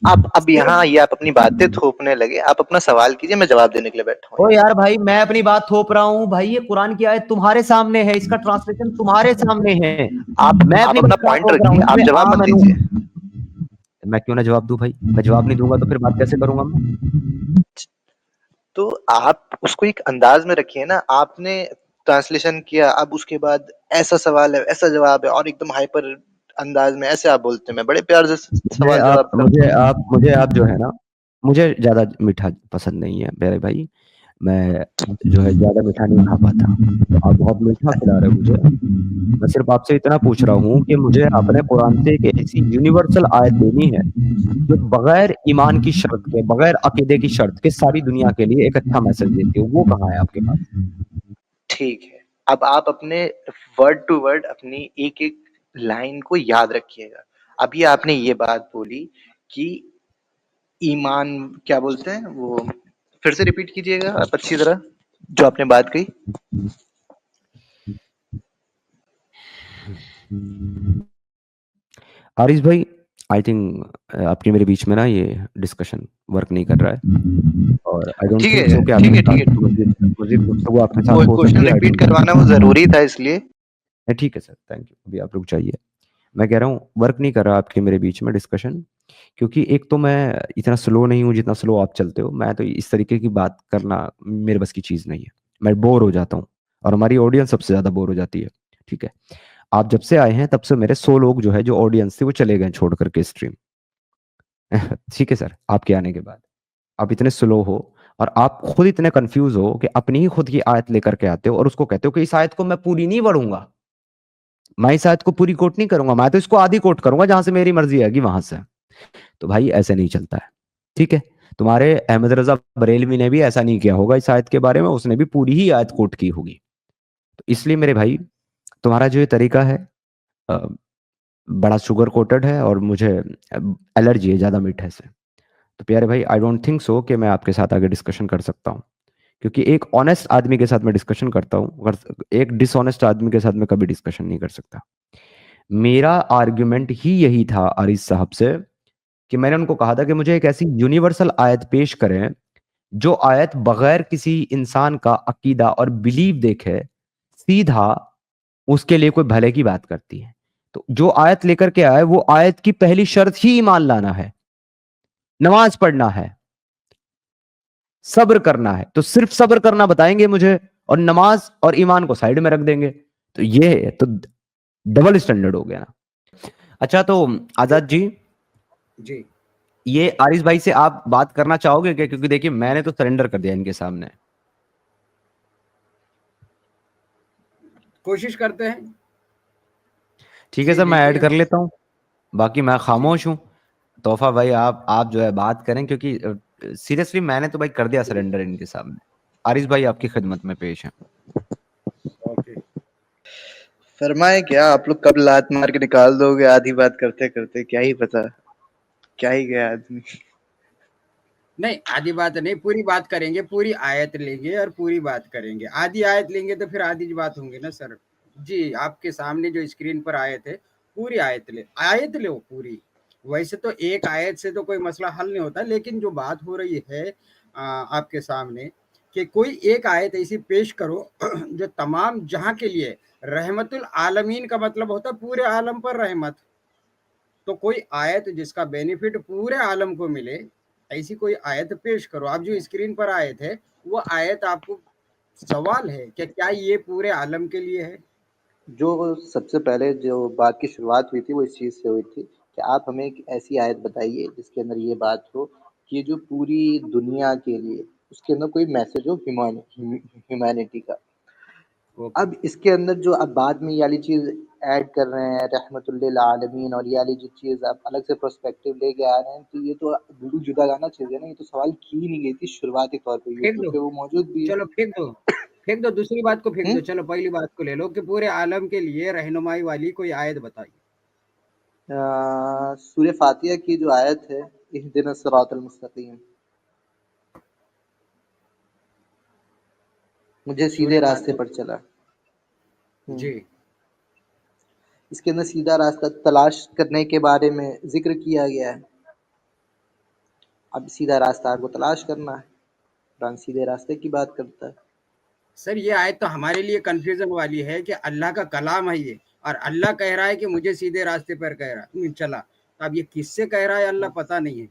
اب یہاں یہ آپ اپنی باتیں تھوپنے لگے, آپ اپنا سوال کیجئے, میں جواب دینے کے لیے بیٹھا ہوں. او یار بھائی, میں اپنی بات تھوپ رہا ہوں بھائی, یہ قرآن کی آیت تمہارے سامنے ہے, اس کا ٹرانسلیشن تمہارے سامنے ہے. میں آپ اپنی اپنا بات پوائنٹ تھوپ رہا رکھیے, ہوں, آپ جواب مت دیجیے. میں کیوں نہ جواب دوں بھائی, میں جواب نہیں دوں گا تو پھر بات کیسے کروں گا میں؟ تو آپ اس کو ایک انداز میں رکھیے نا. آپ نے ٹرانسلیشن کیا, اب اس کے بعد ایسا سوال ہے, ایسا جواب ہے, اور ایک دم ہائپر انداز میں ایسے آپ بولتے ہیں. میں بڑے پیار سے سوال جواب کرتا ہوں. مجھے آپ جو ہے نا مجھے زیادہ میٹھا پسند نہیں ہے میرے بھائی، میں جو ہے زیادہ میٹھا نہیں کھا پاتا، تو آپ بہت میٹھا کھلا رہے ہو مجھے۔ میں صرف آپ سے اتنا پوچھ رہا ہوں کہ مجھے اپنے قرآن سے ایک ایسی یونیورسل آیت دینی ہے جو بغیر ایمان کی شرط کے، بغیر عقیدے کی شرط کے ساری دنیا کے لیے ایک اچھا میسج دیتی ہے، وہ کہاں ہے آپ کے پاس؟ ٹھیک ہے، اب آپ اپنے ورڈ ٹو ورڈ اپنی ایک ایک لائن کو یاد رکھیے گا۔ ابھی آپ نے یہ بات بولی کہ ایمان کیا بولتے ہیں، وہ پھر سے ریپیٹ کیجیے گا آپ اچھی طرح جو آپ نے بات کہی۔ حارث بھائی، آئی تھنک آپ کے میرے بیچ میں نا یہ ڈسکشن ورک نہیں کر رہا ہے، اور آئی ڈونٹ ٹھیک تھنک سو ہے کہ آپ ٹھیک کے ہے ٹھیک ساتھ ہے، مزید گفتگو آپ کے وہ ساتھ ہو کوشچن سکتی ہے۔ ریپیٹ کروانا وہ ضروری تھا اس لیے۔ ٹھیک ہے سر، تھینک یو، ابھی آپ رک جائیے۔ میں کہہ رہا ہوں ورک نہیں کر رہا آپ کے میرے بیچ میں ڈسکشن، کیونکہ ایک تو میں اتنا سلو نہیں ہوں جتنا سلو آپ چلتے ہو، میں تو اس طریقے کی بات کرنا میرے بس کی چیز نہیں ہے، میں بور ہو جاتا ہوں، اور ہماری آڈینس سب سے زیادہ بور ہو جاتی ہے۔ ٹھیک ہے، آپ جب سے آئے ہیں تب سے میرے 100 لوگ جو ہے جو آڈینس تھے وہ چلے گئے چھوڑ کر کے اسٹریم۔ ٹھیک ہے سر، آپ کے آنے کے بعد آپ اتنے سلو ہو اور آپ خود اتنے کنفیوز ہو کہ اپنی ہی خود کی آیت لے کر کے آتے ہو اور اس کو کہتے ہو کہ اس آیت کو میں پوری نہیں پڑھوں گا، میں اس آیت کو پوری کوٹ نہیں کروں گا، میں تو اس کو آدھی کوٹ کروں گا جہاں سے میری مرضی آئے گی وہاں سے۔ تو بھائی ایسے نہیں چلتا ہے، ٹھیک ہے؟ تمہارے احمد رضا بریلوی نے بھی ایسا نہیں کیا ہوگا اس آیت کے بارے میں، اس نے بھی پوری ہی آیت کوٹ کی ہوگی۔ تو اس لیے میرے بھائی تمہارا جو یہ طریقہ ہے بڑا شوگر کوٹڈ ہے اور مجھے الرجی ہے زیادہ میٹھے سے۔ تو پیارے بھائی آئی ڈونٹ تھنک سو کہ میں آپ کے ساتھ آگے ڈسکشن کر سکتا ہوں، کیونکہ ایک آنےسٹ آدمی کے ساتھ میں ڈسکشن کرتا ہوں، ایک ڈس آنےسٹ آدمی کے ساتھ میں کبھی ڈسکشن نہیں کر سکتا۔ میرا آرگیومنٹ ہی یہی تھا عارض صاحب سے کہ میں نے ان کو کہا تھا کہ مجھے ایک ایسی یونیورسل آیت پیش کریں جو آیت بغیر کسی انسان کا عقیدہ اور بلیف دیکھے سیدھا اس کے لیے کوئی بھلے کی بات کرتی ہے۔ تو جو آیت لے کر کے آئے وہ آیت کی پہلی شرط ہی ایمان لانا ہے، نماز پڑھنا ہے، صبر کرنا ہے، تو صرف صبر کرنا بتائیں گے مجھے اور نماز اور ایمان کو سائیڈ میں رکھ دیں گے، تو یہ تو ڈبل اسٹینڈرڈ ہو گیا نا۔ اچھا تو آزاد جی، جی یہ عارض بھائی سے آپ بات کرنا چاہو گے کیا؟ کیونکہ دیکھیے میں نے تو سرنڈر کر دیا ان کے سامنے۔ کوشش کرتے ہیں۔ ٹھیک ہے جی سر، میں ایڈ دیکھیے، کر لیتا ہوں، باقی میں جی خاموش ہوں۔ تحفہ بھائی آپ جو ہے بات کریں، کیونکہ سیریسلی میں نے تو بھائی کر دیا سرنڈر ان کے سامنے۔ عارض بھائی آپ کی خدمت میں پیش ہیں۔ اوکے۔ فرمائے کیا آپ لوگ کب لات مار کے نکال دو گے آدھی بات کرتے کرتے، کیا ہی پتا کیا ہی گیا آدمی۔ نہیں آدھی بات نہیں، پوری بات کریں گے، پوری آیت لیں گے اور پوری بات کریں گے۔ آدھی آیت لیں گے تو پھر آدھی بات ہوں گی نا سر۔ جی آپ کے سامنے جو اسکرین پر آیت ہے پوری آیت لو پوری۔ ویسے تو ایک آیت سے تو کوئی مسئلہ حل نہیں ہوتا، لیکن جو بات ہو رہی ہے آپ کے سامنے کہ کوئی ایک آیت ایسی پیش کرو جو تمام جہاں کے لیے رحمت العالمین کا مطلب ہوتا ہے پورے عالم پر رحمت، تو کوئی آیت جس کا بینیفٹ پورے عالم کو ملے ایسی کوئی آیت پیش کرو۔ آپ جو اسکرین پر آئے تھے وہ آیت آپ کو سوال ہے کہ کیا یہ پورے عالم کے لیے ہے؟ جو سب سے پہلے جو بات کی شروعات ہوئی تھی وہ اس چیز سے ہوئی تھی کہ آپ ہمیں ایک ایسی آیت بتائیے جس کے اندر یہ بات ہو کہ جو پوری دنیا کے لیے اس کے اندر کوئی میسج ہو ہیومینٹی کا۔ اب اس کے اندر جو اب بعد میں یہ والی چیز ایڈ کر رہے ہیں رحمت للعالمین، اور یہ والی جو چیز آپ الگ سے پرسپیکٹو لے کے آ رہے ہیں، تو یہ تو بالکل جدا گانا چیز ہے نا، یہ تو سوال کی نہیں گئی تھی شروعاتی طور پہ، پھینک یوٹیوب دو، پہ وہ موجود بھی ہے۔ چلو پھینک دو دوسری بات کو پھینک دو، چلو پہلی بات کو لے لو کہ پورے عالم کے لیے رہنمائی والی کوئی آیت بتائیے۔ سورہ فاتحہ کی جو آیت ہے اہدنا الصراط المستقیم، مجھے سیدھے سورہ راستے فاتحہ، پر چلا۔ جی اس کے اندر سیدھا راستہ تلاش کرنے کے بارے میں ذکر کیا گیا ہے۔ اب سیدھا راستہ آپ کو تلاش کرنا ہے، قرآن سیدھے راستے کی بات کرتا ہے۔ سر یہ آیت تو ہمارے لیے کنفیوژن والی ہے کہ اللہ کا کلام ہے یہ، اور اللہ کہہ رہا ہے کہ مجھے سیدھے راستے پر کہہ رہا چلا، اب یہ کس سے کہہ رہا ہے اللہ پتہ نہیں ہے۔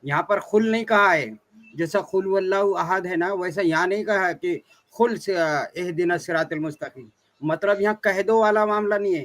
یہاں پر خل نہیں کہا ہے، جیسا خل واللہ احد ہے نا، ویسا یہاں نہیں کہا کہ خل سے اہدنا الصراط المستقیم، مطلب یہاں کہہ دو والا معاملہ نہیں ہے۔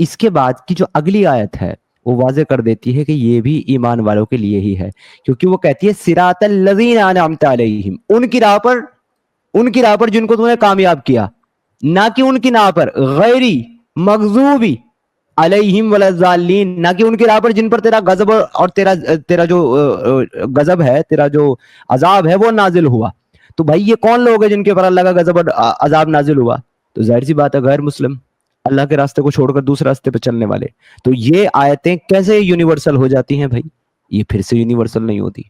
اس کے بعد کی جو اگلی آیت ہے وہ واضح کر دیتی ہے کہ یہ بھی ایمان والوں کے لیے ہی ہے, کیونکہ وہ کہتی ہے صراط الذین انعمت علیہم, ان کی راہ پر جن کو تم نے کامیاب کیا, نہ کہ ان کی راہ پر غیری مغضوبی علیہم ولا الضالین, نہ کہ ان کی راہ پر جن پر تیرا غضب اور تیرا جو غضب ہے, تیرا جو عذاب ہے وہ نازل ہوا. تو بھائی یہ کون لوگ ہیں جن کے پر اللہ کا غضب اور عذاب نازل ہوا؟ تو ظاہر سی بات ہے غیر مسلم, اللہ کے راستے کو چھوڑ کر دوسرے راستے پہ چلنے والے. تو یہ آیتیں کیسے یونیورسل ہو جاتی ہیں بھائی؟ یہ پھر سے یونیورسل نہیں ہوتی.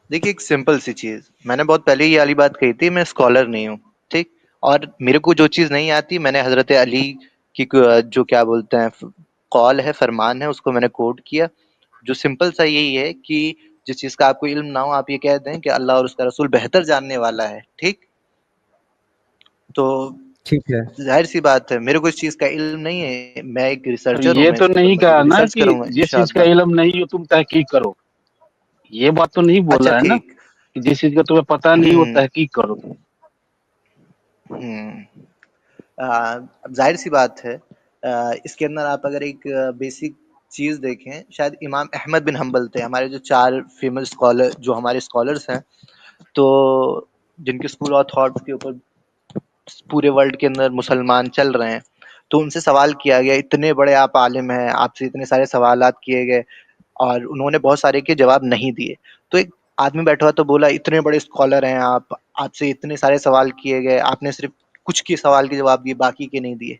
دیکھیے ایک سمپل سی چیز, میں نے بہت پہلے یہ والی بات کہی تھی, میں اسکالر نہیں ہوں ٹھیک, اور میرے کو جو چیز نہیں آتی میں نے حضرت علی کی جو کیا بولتے ہیں قول ہے, فرمان ہے, اس کو میں نے کوٹ کیا. جو سمپل سا یہی ہے کہ جس چیز کا آپ کو علم نہ ہو آپ یہ کہہ دیں کہ اللہ اور اس کا رسول بہتر جاننے والا ہے, ٹھیک. تو ٹھیک ہے, ظاہر سی بات ہے میرے کو اس چیز کا علم نہیں ہے, میں ایک ریسرچر ہوں, یہ میں تو اس کے نہیں اوپر کہا مزید نا ریسرچ کہ کروں گا جس چیز کا انشاءاللہ. علم نہیں ہو تم تحقیق کرو, یہ بات تو نہیں بول اچھا رہا ہے نا ٹھیک. کہ جس چیز کا تمہیں پتہ نہیں وہ تحقیق کرو. اب ظاہر سی بات ہے اس کے اندر آپ اگر ایک بیسک چیز دیکھیں, شاید امام احمد بن حنبل تھے ہمارے جو 4 فیمس اسکالر, جو ہمارے اسکالرس ہیں, تو جن کے اسکول آف تھاٹ کے اوپر پورے ورلڈ کے اندر مسلمان چل رہے ہیں, تو ان سے سوال کیا گیا, اتنے بڑے آپ عالم ہیں, آپ سے اتنے سارے سوالات کیے گئے اور انہوں نے بہت سارے کے جواب نہیں دیے. تو ایک آدمی بیٹھا ہوا تو بولا اتنے بڑے اسکالر ہیں آپ سے اتنے سارے سوال کیے گئے, آپ نے صرف کچھ کے سوال کے جواب دیے, باقی کے نہیں دیے,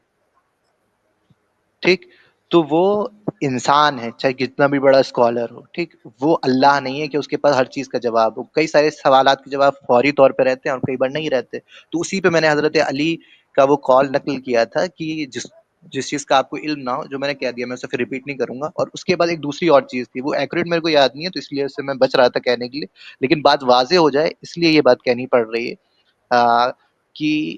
ٹھیک. تو وہ انسان ہے چاہے کتنا بھی بڑا اسکالر ہو, ٹھیک, وہ اللہ نہیں ہے کہ اس کے پاس ہر چیز کا جواب ہو. کئی سارے سوالات کے جواب فوری طور پہ رہتے ہیں اور کئی بار نہیں رہتے. تو اسی پہ میں نے حضرت علی کا وہ قول نقل کیا تھا کہ جس چیز کا آپ کو علم نہ ہو, جو میں نے کہہ دیا میں اسے پھر ریپیٹ نہیں کروں گا. اور اس کے بعد ایک دوسری اور چیز تھی, وہ ایکوریٹ میرے کو یاد نہیں ہے تو اس لیے سے میں بچ رہا تھا کہنے کے لیے, لیکن بات واضح ہو جائے اس لیے یہ بات کہنی پڑ رہی ہے کہ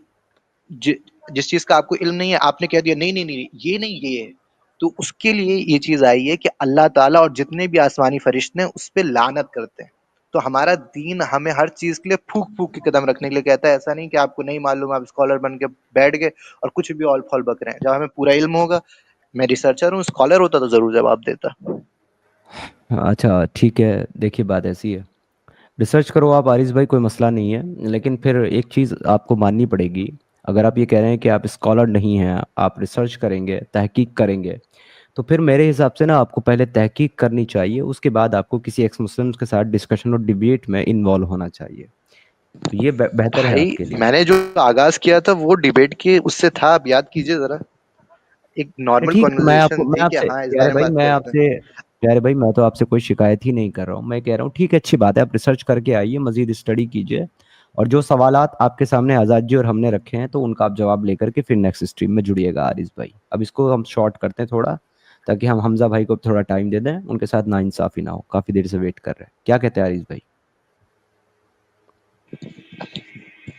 جس چیز کا آپ کو علم نہیں ہے آپ نے کہہ دیا نہیں نہیں نہیں یہ نہیں یہ ہے, تو اس کے لیے یہ چیز آئی ہے کہ اللہ تعالیٰ اور جتنے بھی آسمانی فرشتے ہیں اس پہ لعنت کرتے ہیں. تو ہمارا دین ہمیں ہر چیز کے لیے پھونک پھونک کے قدم رکھنے کے لیے کہتا ہے, ایسا نہیں کہ آپ کو نہیں معلوم آپ اسکالر بن کے بیٹھ گئے اور کچھ بھی آل فال بک رہے ہیں. جب ہمیں پورا علم ہوگا, میں ریسرچر ہوں, اسکالر ہوتا تو ضرور جواب دیتا. اچھا ٹھیک ہے, دیکھیے بات ایسی ہے, ریسرچ کرو آپ عارض بھائی, کوئی مسئلہ نہیں ہے, لیکن پھر ایک چیز آپ کو ماننی پڑے گی. اگر آپ یہ کہہ رہے ہیں کہ آپ اسکالر نہیں ہیں, آپ ریسرچ کریں گے, تحقیق کریں گے, تو پھر میرے حساب سے نا آپ کو پہلے تحقیق کرنی چاہیے, اس کے بعد آپ کو کسی ایکس مسلم کے ساتھ ڈسکشن اور ڈیبیٹ میں انوالو ہونا چاہیے. تو یہ بہتر ہے بھائی آپ کے لیے. میں نے جو آغاز کیا تھا وہ ڈیبیٹ کے اس سے تھا, آپ یاد کیجئے ذرا, ایک نارمل ٹھیک, کنورسیشن میں تھی آپ کہ سے ہاں اس پیارے بارے میں بھائی, بات میں آپ کرتے ہیں. سے پیارے بھائی, میں تو آپ سے کوئی شکایت ہی نہیں کر رہا ہوں. میں کہہ رہا ہوں ٹھیک ہے, اچھی بات ہے, آپ ریسرچ کر کے آئیے, مزید اسٹڈی کیجیے, اور جو سوالات آپ کے سامنے آزاد جی اور ہم نے رکھے ہیں تو ان کا آپ جواب لے کر کے پھر نیکسٹ اسٹریم میں جڑیے گا عارض بھائی. اب اس کو ہم شارٹ کرتے ہیں تھوڑا, تاکہ ہم حمزہ بھائی کو تھوڑا ٹائم دے دیں, ان کے ساتھ ناانصافی نہ ہو, کافی دیر سے ویٹ کر رہے ہیں. کیا کہتے ہیں عارض بھائی؟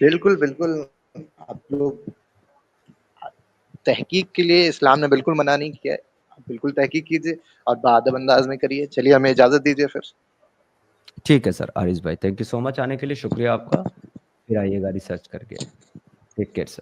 بالکل بالکل, آپ لوگ تحقیق کے لیے اسلام نے بالکل منع نہیں کیا ہے, آپ بالکل تحقیق کیجیے اور بادب انداز میں کریے. چلیے ہمیں اجازت دیجیے پھر. ٹھیک ہے سر عارض بھائی, تھینک یو سو مچ آنے کے لیے, شکریہ آپ کا. پھر آئیے گا ریسرچ کر کے. ٹیک کیئر سر.